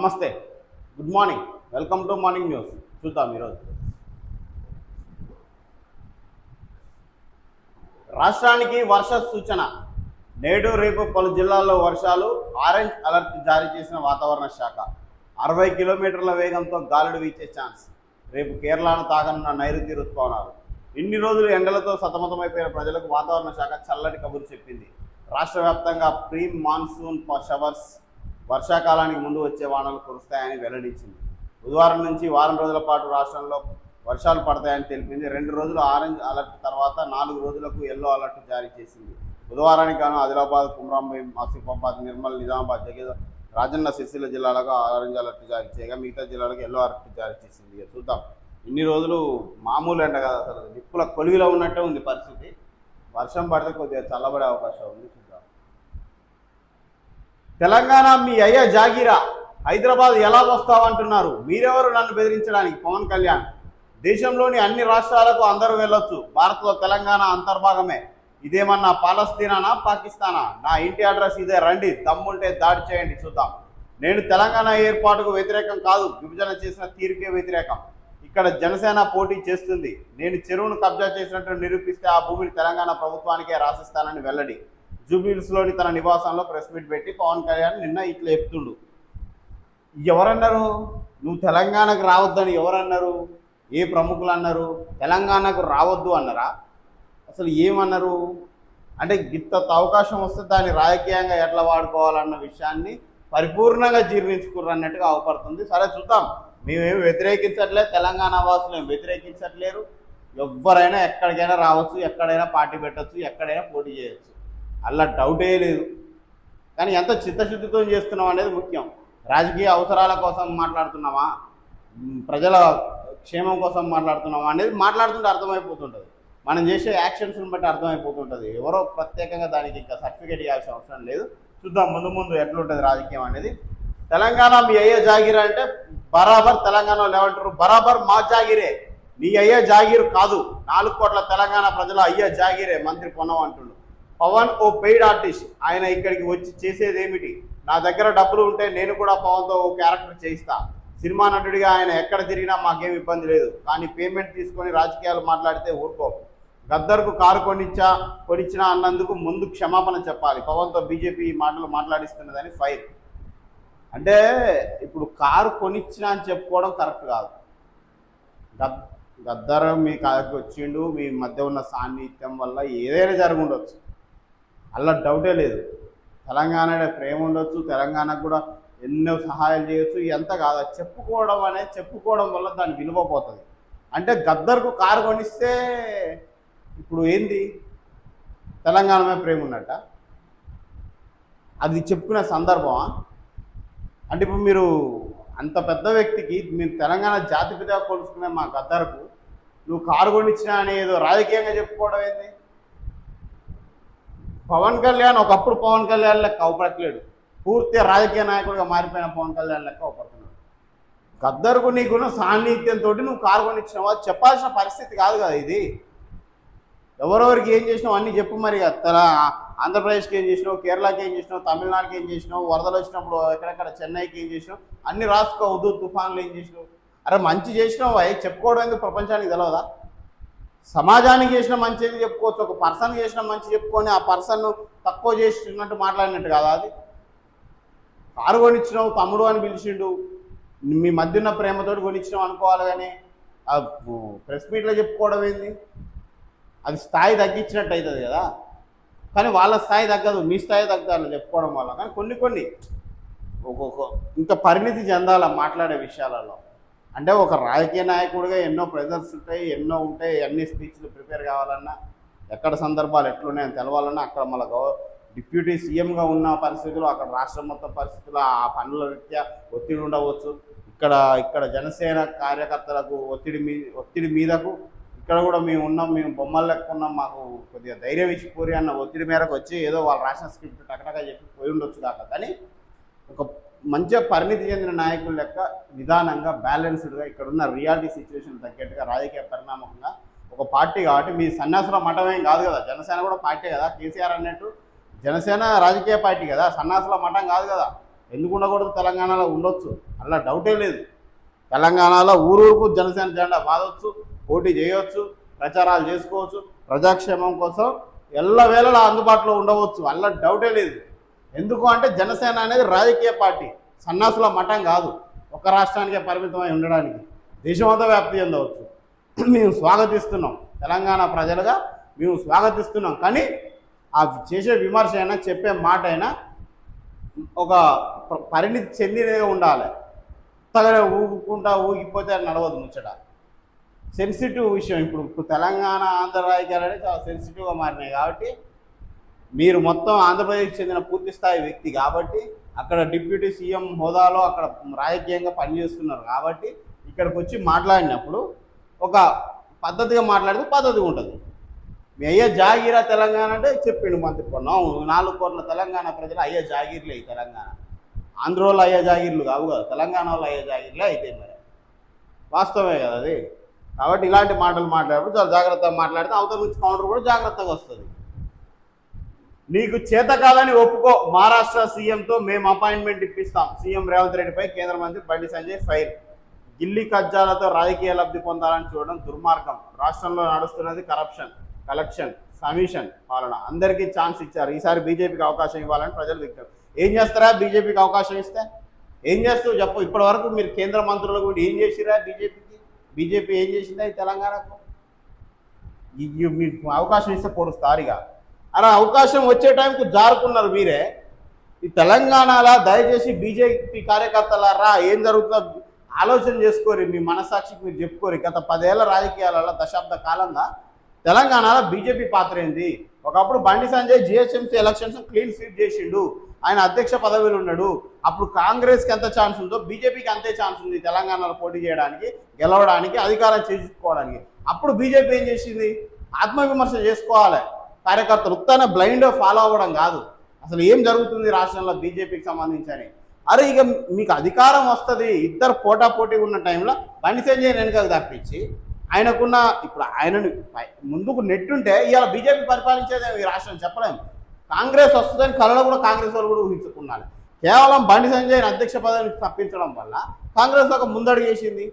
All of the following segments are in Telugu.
నమస్తే, good morning, welcome to morning news. చూద్దాం ఈరోజు రాష్ట్రానికి వర్ష సూచన. నేడు రేపు పలు జిల్లాల్లో వర్షాలు, ఆరెంజ్ అలర్ట్ జారీ చేసిన వాతావరణ శాఖ. 60 కిలోమీటర్ల వేగంతో గాలులు వీచే ఛాన్స్. రేపు కేరళను తాగనున్న నైరుతి రుతుపవనాలు. ఇన్ని రోజులు ఎండలతో సతమతమైపోయిన ప్రజలకు వాతావరణ శాఖ చల్లటి కబురు చెప్పింది. రాష్ట్ర వ్యాప్తంగా ప్రీ మాన్సూన్ షవర్స్, వర్షాకాలానికి ముందు వచ్చే వానలు కురుస్తాయని వెల్లడించింది. బుధవారం నుంచి వారం రోజుల పాటు రాష్ట్రంలో వర్షాలు పడతాయని తెలిపింది. 2 రోజులు ఆరెంజ్ అలర్ట్ తర్వాత 4 రోజులకు ఎల్లో అలర్ట్ జారీ చేసింది. బుధవారానికి గాను ఆదిలాబాద్, కుమ్రంభీం, ఆసిఫాబాద్, నిర్మల్, నిజామాబాద్, రాజన్న సిరిసిల్ల జిల్లాలకు ఆరెంజ్ అలర్ట్ జారీ చేయగా మిగతా జిల్లాలకు ఎల్లో అలర్ట్ జారీ చేసింది. చూద్దాం, ఇన్ని రోజులు మామూలు ఎండ కాదు, అసలు నిప్పుల కొలివిలో ఉన్నట్టే ఉంది పరిస్థితి. వర్షం పడితే కొద్దిగా చల్లబడే అవకాశం ఉంది. చూద్దాం. తెలంగాణ మీ అయ్య జాగీరా, హైదరాబాద్ ఎలా వస్తావంటున్నారు, మీరెవరు నన్ను బెదిరించడానికి? పవన్ కళ్యాణ్. దేశంలోని అన్ని రాష్ట్రాలకు అందరూ వెళ్ళొచ్చు, భారత్లో తెలంగాణ అంతర్భాగమే. ఇదేమన్నా పాలస్తీనానా, పాకిస్తానా? నా ఇంటి అడ్రస్ ఇదే, రండి, దమ్ముంటే దాడి చేయండి. చూద్దాం. నేను తెలంగాణ ఏర్పాటుకు వ్యతిరేకం కాదు, విభజన చేసిన తీరుకే వ్యతిరేకం. ఇక్కడ జనసేన పోటీ చేస్తుంది. నేను చెరువును కబ్జా చేసినట్టు నిరూపిస్తే ఆ భూమిని తెలంగాణ ప్రభుత్వానికే రాసిస్తానని వెల్లడి. జూబ్లీహిల్స్లోని తన నివాసంలో ప్రెస్ మీట్ పెట్టి పవన్ కళ్యాణ్ నిన్న ఇట్లా చెప్తుండు. ఎవరన్నారు నువ్వు తెలంగాణకు రావద్దని? ఎవరన్నారు? ఏ ప్రముఖులు అన్నారు? తెలంగాణకు రావద్దు అన్నారా? అసలు ఏమన్నారు? అంటే గిత్త అవకాశం వస్తే దాన్ని రాజకీయంగా ఎట్లా వాడుకోవాలన్న విషయాన్ని పరిపూర్ణంగా జీర్ణించుకుర్రు అన్నట్టుగా అవపడుతుంది. సరే, చూద్దాం. మేమేమి వ్యతిరేకించట్లేదు, తెలంగాణ వాసులు ఏమి వ్యతిరేకించట్లేరు. ఎవరైనా ఎక్కడికైనా రావచ్చు, ఎక్కడైనా పార్టీ పెట్టచ్చు, ఎక్కడైనా పోటీ చేయొచ్చు, అలా డౌటే లేదు. కానీ ఎంత చిత్తశుద్ధితో చేస్తున్నాం అనేది ముఖ్యం. రాజకీయ అవసరాల కోసం మాట్లాడుతున్నామా, ప్రజల క్షేమం కోసం మాట్లాడుతున్నామా అనేది మాట్లాడుతుంటే అర్థమైపోతుంటుంది. మనం చేసే యాక్షన్స్ని బట్టి అర్థమైపోతుంటుంది. ఎవరో ప్రత్యేకంగా దానికి ఇంకా సర్టిఫికేట్ ఇవ్వాల్సిన అవసరం లేదు. చూద్దాం ముందు ముందు ఎట్లుంటుంది రాజకీయం అనేది. తెలంగాణ మీ అయ్యే జాగిరే అంటే బరాబర్ తెలంగాణలో ఏమంటారు? బరాబర్ మా జాగిరే, నీ అయ్యే జాగీరు కాదు. 4 కోట్ల తెలంగాణ ప్రజల అయ్యే జాగిరే మంత్రి పొన్నం అంటుండు. పవన్ ఓ పెయిడ్ ఆర్టిస్ట్. ఆయన ఇక్కడికి వచ్చి చేసేది ఏమిటి? నా దగ్గర డబ్బులు ఉంటే నేను కూడా పవన్తో ఓ క్యారెక్టర్ చేయిస్తా. సినిమా నటుడిగా ఆయన ఎక్కడ తిరిగినా మాకేం ఇబ్బంది లేదు. కానీ పేమెంట్ తీసుకొని రాజకీయాలు మాట్లాడితే ఊరుకో. గద్దర్కు కారు కొనిచ్చినా అన్నందుకు ముందు క్షమాపణ చెప్పాలి. పవన్తో బీజేపీ మాటలు మాట్లాడిస్తున్నదని ఫైర్. అంటే ఇప్పుడు కారు కొనిచ్చినా అని చెప్పుకోవడం కరెక్ట్ కాదు. గద్దర్ మీ కారుకి వచ్చిండు, మీ మధ్య ఉన్న సాన్నిహిత్యం వల్ల ఏదైనా జరుగుండొచ్చు, అలా డౌటే లేదు. తెలంగాణ ప్రేమ ఉండొచ్చు, తెలంగాణకు కూడా ఎన్నో సహాయాలు చేయొచ్చు. ఎంత కాదు చెప్పుకోవడం వల్ల దాని విలువ పోతుంది. అంటే గద్దర్కు కారు కొనిస్తే ఇప్పుడు ఏంది? తెలంగాణ మీద ప్రేమ ఉన్నట్ట? అది చెప్పుకునే సందర్భమా? అంటే ఇప్పుడు మీరు అంత పెద్ద వ్యక్తికి, మీరు తెలంగాణ జాతిపితగా కొలుసుకునే మా గద్దర్కు నువ్వు కారు కొనిచ్చినా అని ఏదో రాజకీయంగా చెప్పుకోవడం ఏంది? పవన్ కళ్యాణ్ ఒకప్పుడు పవన్ కళ్యాణ్ లెక్క అవపడట్లేడు, పూర్తిగా రాజకీయ నాయకుడిగా మారిపోయిన పవన్ కళ్యాణ్ లెక్క అవపడుతున్నాడు. గద్దర్కు నీకున్న సాన్నిహిత్యంతో నువ్వు కారు కొనిచ్చినావా చెప్పాల్సిన పరిస్థితి కాదు కదా ఇది. ఎవరెవరికి ఏం చేసినావు అన్నీ చెప్పు. మరి ఆంధ్రప్రదేశ్కి ఏం చేసినావు, కేరళకి ఏం చేసినావు, తమిళనాడుకి ఏం చేసినావు, వరదలు వచ్చినప్పుడు ఎక్కడెక్కడ చెన్నైకి ఏం చేసినావు అన్ని రాసుకో. తుఫాన్లు ఏం చేసినావు? అరే మంచి చేసినావు అవి చెప్పుకోవడం ఎందుకు ప్రపంచానికి తెలవదా? సమాజానికి చేసిన మంచి ఏది చెప్పుకోవచ్చు, ఒక పర్సన్కి చేసిన మంచి చెప్పుకొని ఆ పర్సన్ను తక్కువ చేసినట్టు మాట్లాడినట్టు కదా అది. కారు కొనిచ్చినావు, తమ్ముడు అని పిలిచిండు, మీ మధ్య ఉన్న ప్రేమతోటి కొనిచ్చినావు అనుకోవాలి. కానీ ఆ ప్రెస్ మీట్లో చెప్పుకోవడం ఏంది? అది స్థాయి తగ్గించినట్టు అవుతుంది కదా. కానీ వాళ్ళ స్థాయి తగ్గదు, మీ స్థాయి తగ్గాలి చెప్పుకోవడం వల్ల. కానీ కొన్ని ఒక్కొక్క ఇంకా పరిణితి చెందాల మాట్లాడే విషయాలలో. అంటే ఒక రాజకీయ నాయకుడిగా ఎన్నో ప్రెజర్స్ ఉంటాయి, ఎన్నో ఉంటాయి. అన్ని స్పీచ్లు ప్రిపేర్ కావాలన్నా, ఎక్కడ సందర్భాలు ఎట్లున్నాయని తెలవాలన్నా, అక్కడ మళ్ళీ డిప్యూటీ సీఎంగా ఉన్న పరిస్థితులు, అక్కడ రాష్ట్రం మొత్తం పరిస్థితులు, ఆ పనుల రీత్యా ఒత్తిడి ఉండవచ్చు. ఇక్కడ జనసేన కార్యకర్తలకు ఒత్తిడి మీదకు ఇక్కడ కూడా మేము ఉన్నాం, మేము బొమ్మలు లెక్క ఉన్నాం, మాకు కొద్దిగా ధైర్యం ఇచ్చి పూరి అన్న ఒత్తిడి మేరకు వచ్చి ఏదో వాళ్ళ రాసిన స్క్రిప్ట్ టకటగా చెప్పి పోయి ఉండొచ్చు కాక. కానీ ఒక మంచిగా పరిణితి చెందిన నాయకుల లెక్క నిదానంగా బ్యాలెన్స్డ్గా ఇక్కడున్న రియాలిటీ సిచ్యువేషన్ తగ్గట్టుగా రాజకీయ పరిణామంగా ఒక పార్టీ కాబట్టి మీ సన్యాసుల మఠమేం కాదు కదా. జనసేన కూడా పార్టీ కదా. కేసీఆర్ అన్నట్టు జనసేన రాజకీయ పార్టీ కదా, సన్నాసుల మఠం కాదు కదా. ఎందుకు ఉండకూడదు? తెలంగాణలో ఉండొచ్చు, అలా డౌటే లేదు. తెలంగాణలో ఊరూరుకు జనసేన జెండా బాదొచ్చు, పోటీ చేయవచ్చు, ప్రచారాలు చేసుకోవచ్చు, ప్రజాక్షేమం కోసం ఎల్లవేళలా అందుబాటులో ఉండవచ్చు, అలా డౌటే లేదు. ఎందుకు అంటే జనసేన అనేది రాజకీయ పార్టీ, సన్నాసుల మఠం కాదు, ఒక రాష్ట్రానికే పరిమితమై ఉండడానికి, దేశమంతా వ్యాప్తి చెందవచ్చు. మేము స్వాగతిస్తున్నాం, తెలంగాణ ప్రజలుగా మేము స్వాగతిస్తున్నాం. కానీ ఆ చేసే విమర్శ అయినా చెప్పే మాట అయినా ఒక పరిణితి చెందినగా ఉండాలి. కొత్తగానే ఊగిపోతే అది నడవదు ముచ్చట. సెన్సిటివ్ విషయం. ఇప్పుడు తెలంగాణ ఆంధ్ర రాజకీయాలనే చాలా సెన్సిటివ్గా మారినాయి కాబట్టి, మీరు మొత్తం ఆంధ్రప్రదేశ్కి చెందిన పూర్తి స్థాయి వ్యక్తి కాబట్టి, అక్కడ డిప్యూటీ సీఎం హోదాలో అక్కడ రాజకీయంగా పనిచేస్తున్నారు కాబట్టి, ఇక్కడికి వచ్చి మాట్లాడినప్పుడు ఒక పద్ధతిగా మాట్లాడితే పద్ధతిగా ఉంటుంది. మీ అయ్యా జాగీరా తెలంగాణ అంటే చెప్పిండు మంత్రి కొన్నాం. 4 కోట్ల తెలంగాణ ప్రజలు అయ్యా జాగీర్లే ఈ తెలంగాణ. ఆంధ్ర వాళ్ళు అయ్యా జాగీర్లు కావు కదా, తెలంగాణ వాళ్ళు అయ్యా జాగీర్లే అయితే మరి వాస్తవమే కదా అది. కాబట్టి ఇలాంటి మాటలు మాట్లాడేప్పుడు చాలా జాగ్రత్తగా మాట్లాడితే అవతల నుంచి కౌంటర్ కూడా జాగ్రత్తగా వస్తుంది. నీకు చేత కాదని ఒప్పుకో, మహారాష్ట్ర సీఎంతో మేము అపాయింట్మెంట్ ఇప్పిస్తాం. సీఎం రేవంత్ రెడ్డిపై కేంద్ర మంత్రి బండి సంజయ్ ఫైర్. ఢిల్లీ కబ్జాలతో రాజకీయ లబ్ధి పొందాలని చూడడం దుర్మార్గం. రాష్ట్రంలో నడుస్తున్నది కరప్షన్, కలెక్షన్, కమిషన్ పాలన. అందరికీ ఛాన్స్ ఇచ్చారు, ఈసారి బీజేపీకి అవకాశం ఇవ్వాలని ప్రజలు విజ్ఞప్తి. ఏం చేస్తారా బీజేపీకి అవకాశం ఇస్తే? ఏం చేస్తావు చెప్పు. ఇప్పటి వరకు మీరు కేంద్ర మంత్రులు కూడా ఏం చేసిరా బీజేపీకి? బీజేపీ ఏం చేసిందా ఈ తెలంగాణకు? మీకు అవకాశం ఇస్తే పొడుస్తారుగా. అలా అవకాశం వచ్చే టైంకు జారుకున్నారు మీరే. ఈ తెలంగాణలో దయచేసి బీజేపీ కార్యకర్తలారా ఏం జరుగుతుందో ఆలోచన చేసుకోరు, మీ మనసాక్షికి మీరు చెప్పుకోరు. గత 10 ఏళ్ల రాజకీయాలలో దశాబ్ద కాలంగా తెలంగాణలో బీజేపీ పాత్ర ఏంది? ఒకప్పుడు Bandi Sanjay GHMC elections clean sweep చేసిండు, ఆయన అధ్యక్ష పదవిలో ఉన్నాడు. అప్పుడు కాంగ్రెస్కి ఎంత ఛాన్స్ ఉందో బీజేపీకి అంతే ఛాన్స్ ఉంది తెలంగాణలో పోటీ చేయడానికి, గెలవడానికి, అధికారం చేజించుకోవడానికి. అప్పుడు బీజేపీ ఏం చేసింది? ఆత్మవిమర్శ చేసుకోవాలి. కార్యకర్తలు ఉత్తానే బ్లైండ్ ఫాలో అవ్వడం కాదు, అసలు ఏం జరుగుతుంది రాష్ట్రంలో బీజేపీకి సంబంధించి. అరే ఇక మీకు అధికారం వస్తుంది, ఇద్దరు పోటాపోటీ ఉన్న టైంలో బండి సంజయ్ వెనుకకు తప్పించి ఆయనకున్న ఇప్పుడు ఆయనను ముందుకు నెట్టుంటే ఇవాళ బీజేపీ పరిపాలించేదే ఈ రాష్ట్రం చెప్పలేము. కాంగ్రెస్ వస్తుందని కళలో కూడా కాంగ్రెస్ వాళ్ళు కూడా ఊహించుకున్నారు. కేవలం బండి సంజయ్ అధ్యక్ష పదవిని తప్పించడం వల్ల కాంగ్రెస్ ఒక ముందడుగు చేసింది.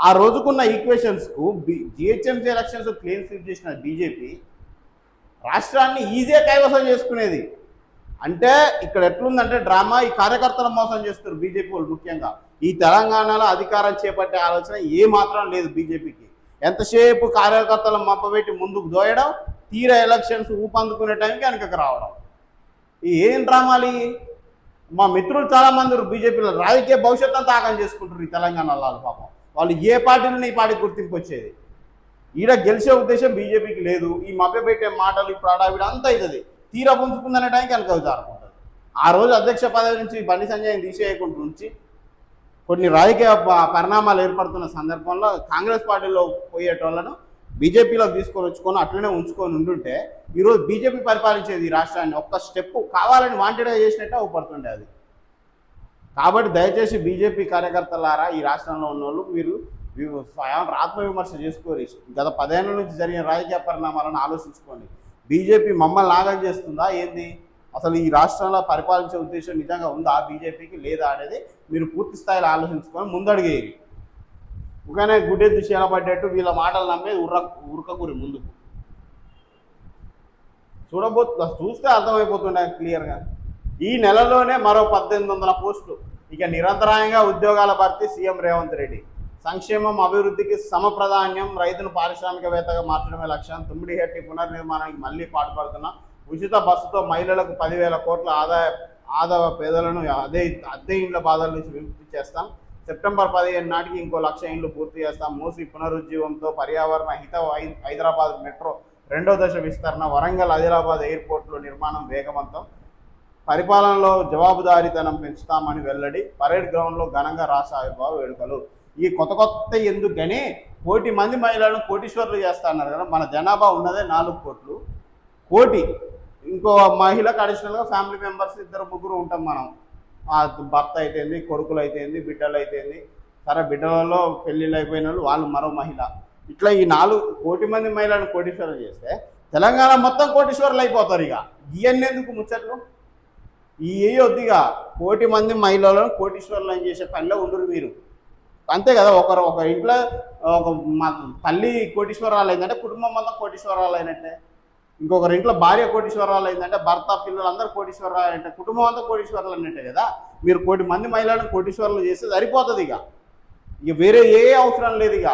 ఆ రోజుకున్న ఈక్వేషన్స్కు జిహెచ్ఎంసీ ఎలక్షన్స్ క్లీన్ స్వీప్ చేసిన బీజేపీ రాష్ట్రాన్ని ఈజీగా కైవసం చేసుకునేది. అంటే ఇక్కడ ఎట్లుందంటే డ్రామా, ఈ కార్యకర్తలు మోసం చేస్తారు బీజేపీ వాళ్ళు. ముఖ్యంగా ఈ తెలంగాణలో అధికారం చేపట్టే ఆలోచన ఏమాత్రం లేదు బీజేపీకి. ఎంతసేపు కార్యకర్తలను మప్పబెట్టి ముందుకు దోయడం, తీరా ఎలక్షన్స్ ఊపందుకునే టైంకి వెనకకు రావడం. ఈ ఏం డ్రామాలు? మా మిత్రులు చాలామంది బీజేపీలో రాజకీయ భవిష్యత్తు అంతా ఆగం చేసుకుంటారు ఈ తెలంగాణలో. పాపం వాళ్ళు ఏ పార్టీని ఈ పార్టీకి గుర్తింపు వచ్చేది. ఈడ గెలిచే ఉద్దేశం బీజేపీకి లేదు. ఈ మభ్యపెట్టే మాటలు ఇప్పుడు ఆడావిడ అంతా అవుతుంది. తీరా పుంజుకుందనే టైంకి వెనక జారుకుంటుంది. ఆ రోజు అధ్యక్ష పదవి నుంచి బండి సంజయ్ని తీసేయకుండా నుంచి కొన్ని రాజకీయ పరిణామాలు ఏర్పడుతున్న సందర్భంలో కాంగ్రెస్ పార్టీలో పోయేటోళ్లను బీజేపీలోకి తీసుకొని వచ్చుకొని అట్లనే ఉంచుకొని ఉండుంటే ఈరోజు బీజేపీ పరిపాలించేది ఈ రాష్ట్రాన్ని. ఒక్క స్టెప్ కావాలని వాంటెడ్గా చేసినట్టే అవుపడుతుండే అది. కాబట్టి దయచేసి బీజేపీ కార్యకర్తలారా, ఈ రాష్ట్రంలో ఉన్న వాళ్ళు మీరు ఆత్మవిమర్శ చేసుకోరు. గత 10 ఏళ్ల నుంచి జరిగిన రాజకీయ పరిణామాలను ఆలోచించుకోండి. బీజేపీ మమ్మల్ని నాగం చేస్తుందా ఏంది? అసలు ఈ రాష్ట్రంలో పరిపాలించే ఉద్దేశం నిజంగా ఉందా బీజేపీకి లేదా అనేది మీరు పూర్తి స్థాయిలో ఆలోచించుకొని ముందడుగేది. ఒకనే గుడ్డెద్దు చీలబడ్డట్టు వీళ్ళ మాటలు నమ్మేది ఉరకగురి ముందుకు చూస్తే అర్థమైపోతుండే క్లియర్గా. ఈ నెలలోనే మరో 1800 పోస్టులు. ఇక నిరంతరాయంగా ఉద్యోగాల భర్తీ సీఎం రేవంత్ రెడ్డి. సంక్షేమం, అభివృద్ధికి సమప్రాధాన్యం, రైతును పారిశ్రామికవేత్తగా మార్చడమే లక్ష్యం. తుమ్మిడిహట్టి పునర్నిర్మాణానికి మళ్ళీ పాటుపడుతున్న ఉచిత బస్సుతో మహిళలకు 10,000 కోట్ల ఆదాయ పేదలను అద్దె ఇండ్ల బాధల నుంచి విముక్తి చేస్తాం. సెప్టెంబర్ 15 నాటికి ఇంకో 1,00,000 ఇండ్లు పూర్తి చేస్తాం. మూసి పునరుజ్జీవంతో పర్యావరణ హిత హైదరాబాద్ మెట్రో 2వ దశ విస్తరణ. వరంగల్, ఆదిలాబాద్ ఎయిర్పోర్టులో నిర్మాణం వేగవంతం. పరిపాలనలో జవాబుదారీతనం పెంచుతామని వెల్లడి. పరేడ్ గ్రౌండ్లో ఘనంగా రాష్ట్ర ఆవిర్భావ వేడుకలు. ఈ కొత్త ఎందుకని 1 కోటి మంది మహిళలను కోటీశ్వర్లు చేస్తా అన్నారు కదా. మన జనాభా ఉన్నదే 4 కోట్లు. కోటి ఇంకో మహిళకు అడిషనల్గా ఫ్యామిలీ మెంబర్స్ 2-3 ఉంటాం మనం. భర్త అయితేంది, కొడుకులు అయితేంది, బిడ్డలు అయితేంది. సరే బిడ్డలలో పెళ్ళిళ్ళు అయిపోయిన వాళ్ళు మరో మహిళ. ఇట్లా ఈ 4 కోటి మంది మహిళలను కోటీశ్వర్లు చేస్తే తెలంగాణ మొత్తం కోటీశ్వర్లు అయిపోతారు. ఇక ఇవన్నీ ఎందుకు ముచ్చట్లు? ఈ వేయొద్దిగా కోటి మంది మహిళలను కోటీశ్వరులను చేసే పనిలో ఉండరు మీరు. అంతే కదా, ఒక ఇంట్లో ఒక మా తల్లి కోటీశ్వరాలు అయిందంటే కుటుంబం మొత్తం కోటీశ్వరాలు అయినట్టే. ఇంకొకరి ఇంట్లో భార్య కోటీశ్వరాలు అయిందంటే భర్త పిల్లలు అందరూ కోటీశ్వరాలు అయినట్టే, కుటుంబం అంతా కోటీశ్వరాలు అన్నట్టే కదా. మీరు కోటి మంది మహిళలను కోటీశ్వరులు చేస్తే సరిపోతుంది. ఇక వేరే ఏ అవసరం లేదు. ఇక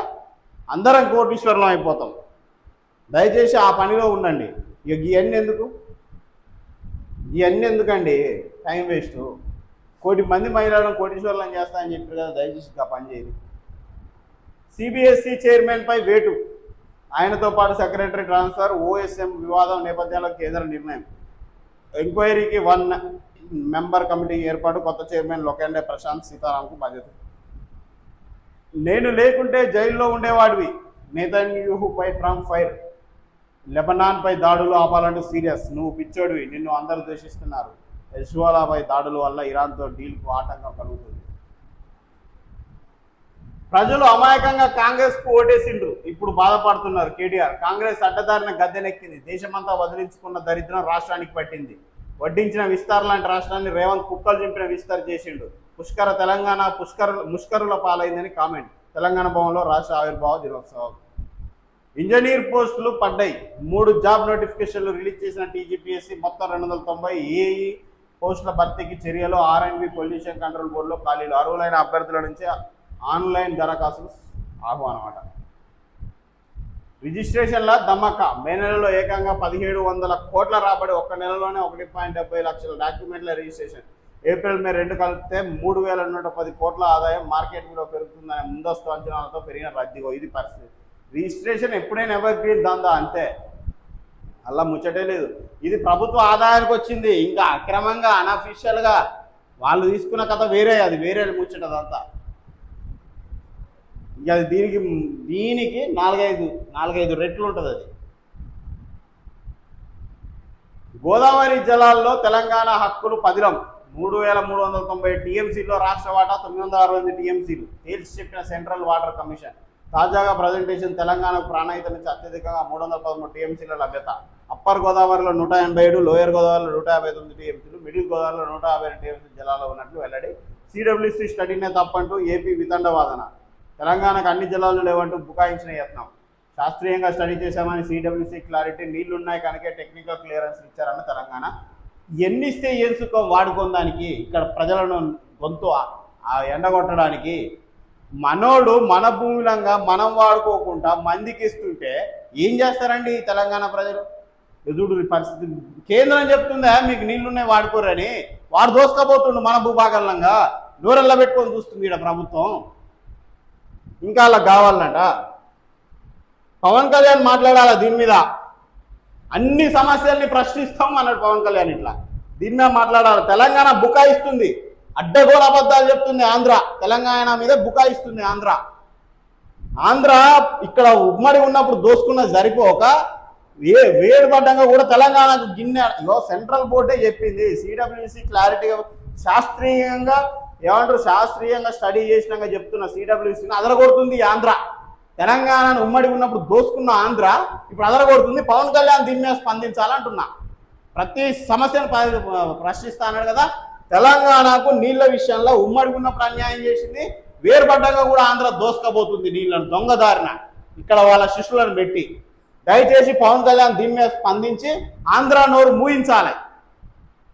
అందరం కోటీశ్వరులం అయిపోతాం. దయచేసి ఆ పనిలో ఉండండి. ఇక ఇవన్నీ ఎందుకండి టైం వేస్ట్. కోటి మంది మహిళలను కోటీశ్వరులను చేస్తానని చెప్పారు కదా, దయచేసి ఆ పని చేయదు. సిబిఎస్ఈ చైర్మన్పై వేటు, ఆయనతో పాటు సెక్రటరీ ట్రాన్స్ఫర్, ఓఎస్ఎం వివాదం నేపథ్యంలో కేంద్ర నిర్ణయం. ఎంక్వైరీకి 1 మెంబర్ కమిటీ ఏర్పాటు, కొత్త చైర్మన్ లోకేంద్ర ప్రశాంత్ సీతారాంకు బాధ్యత. నేను లేకుంటే జైల్లో ఉండేవాడివి, నెతన్యాహుపై ట్రంప్ ఫైర్. లెబనాన్పై దాడులు ఆపాలంటూ సీరియస్, నువ్వు పిచ్చోడివి, నిన్ను అందరూ ద్వేషిస్తున్నారు. హెజ్బొల్లాపై దాడుల వల్ల ఇరాన్తో డీల్కు ఆటంకం కలుగుతుంది. ప్రజలు అమాయకంగా కాంగ్రెస్కు ఓటేసిండ్రు, ఇప్పుడు బాధపడుతున్నారు కేటీఆర్. కాంగ్రెస్ అడ్డదారిన గద్దెనెక్కింది, దేశమంతా వదిలించుకున్న దరిద్రం రాష్ట్రానికి పట్టింది. వడ్డించిన విస్తార్ లాంటి రాష్ట్రాన్ని రేవంత్ కుక్కలు చింపిన విస్తార్ చేసిండు. తెలంగాణ ముష్కరుల పాలైందని కామెంట్. తెలంగాణ భవన్లో రాష్ట్ర ఆవిర్భావ దినోత్సవం. ఇంజనీర్ పోస్టులు పడ్డాయి, 3 జాబ్ నోటిఫికేషన్లు రిలీజ్ చేసిన టీజీపీఎస్సీ. మొత్తం 290 ఏఈ పోస్టుల భర్తీకి చర్యలు. ఆర్ఎండ్బి పొల్యూషన్ కంట్రోల్ బోర్డులో ఖాళీలు. అర్హులైన అభ్యర్థుల నుంచి ఆన్లైన్ దరఖాస్తులు ఆహ్వానం అట. రిజిస్ట్రేషన్ల ధమాకా, మే నెలలో ఏకంగా 1700 కోట్ల రాబడి. ఒక్క నెలలోనే 1.70 లక్షల డాక్యుమెంట్ల రిజిస్ట్రేషన్. ఏప్రిల్ మే 2 కలిపితే 3110 కోట్ల ఆదాయం. మార్కెట్ కూడా పెరుగుతుందనే ముందస్తు అంచనాలతో పెరిగిన రద్దీ. ఇది పరిస్థితి. రిజిస్ట్రేషన్ ఎప్పుడైనా ఎవర్ గ్రీన్ దందా అంతే, అలా ముచ్చటే లేదు. ఇది ప్రభుత్వ ఆదాయానికి వచ్చింది, ఇంకా అక్రమంగా అనఫిషియల్గా వాళ్ళు తీసుకున్న కథ వేరే, అది వేరే ముచ్చటదంతా. ఇక అది దీనికి 4-5 రెట్లు ఉంటుంది. అది గోదావరి జలాల్లో తెలంగాణ హక్కులు పదిలం. 3390 టీఎంసీలో రాష్ట్ర వాటా 968 టీఎంసీలు తేల్చి చెప్పిన సెంట్రల్ వాటర్ కమిషన్. తాజాగా ప్రజెంటేషన్, తెలంగాణకు ప్రాణహిత నుంచి అత్యధికంగా 313 టీఎంసీల లభ్యత. అప్పర్ గోదావరిలో 187, లోయర్ గోదావరిలో 159 టీఎంసీలు, మిడిల్ గోదావరిలో 150 టీఎంసీ జలాల్లో ఉన్నట్లు వెల్లడి. సిడబ్ల్యూసీ స్టడీనే తప్పంటూ ఏపీ వితండవాదన. తెలంగాణకు అన్ని జలాలు లేవంటూ బుకాయించిన యత్నం. శాస్త్రీయంగా స్టడీ చేశామని సిడబ్ల్యూసీ క్లారిటీ. నీళ్లున్నాయి కనుకే టెక్నికల్ క్లియరెన్స్ ఇచ్చారన్న తెలంగాణ. ఎన్ని ఇస్తే ఏం సుఖం వాడుకోవడానికి, ఇక్కడ ప్రజలను గొంతు ఎండగొట్టడానికి. మనోడు మన భూమిలంగా మనం వాడుకోకుండా మందికి ఇస్తుంటే ఏం చేస్తారండి తెలంగాణ ప్రజలు? ఎదుడు పరిస్థితి. కేంద్రం చెప్తుందా మీకు నీళ్లున్నాయి వాడుకోరని, వాడు దోసుకపోతుండు మన భూభాగంగా. నూరెల్లా పెట్టుకొని చూస్తుంది ఇక్కడ ప్రభుత్వం. ఇంకా అలా కావాలంట. పవన్ కళ్యాణ్ మాట్లాడాలా దీని మీద, అన్ని సమస్యల్ని ప్రశ్నిస్తాం అన్నాడు పవన్ కళ్యాణ్. ఇట్లా దీని మీద మాట్లాడాలి. తెలంగాణ బుకాయిస్తుంది, అడ్డగోలు అబద్ధాలు చెప్తుంది ఆంధ్ర. తెలంగాణ మీద బుకాయిస్తుంది ఆంధ్ర. ఇక్కడ ఉమ్మడి ఉన్నప్పుడు దోసుకున్న సరిపోక వేడుపడ్డంగా కూడా తెలంగాణకు గిన్నె. సెంట్రల్ బోర్డే చెప్పింది, సిడబ్ల్యూసీ క్లారిటీగా శాస్త్రీయంగా శాస్త్రీయంగా స్టడీ చేసినాక చెప్తున్న సిడబ్ల్యూసీని అదరగొడుతుంది ఆంధ్ర. తెలంగాణను ఉమ్మడి ఉన్నప్పుడు దోసుకున్న ఆంధ్ర ఇప్పుడు అదరగొడుతుంది. పవన్ కళ్యాణ్ దీని మీద స్పందించాలంటున్నా. ప్రతి సమస్యను ప్రశ్నిస్తా అన్నాడు కదా. తెలంగాణకు నీళ్ల విషయంలో ఉమ్మడి ఉన్నప్పుడు అన్యాయం చేసింది, వేరుపడ్డంగా కూడా ఆంధ్ర దోసుకపోతుంది నీళ్లను దొంగదారిన ఇక్కడ వాళ్ళ శిష్యులను పెట్టి. దయచేసి పవన్ కళ్యాణ్ దీని మీద స్పందించి ఆంధ్ర నోరు మూయించాలి.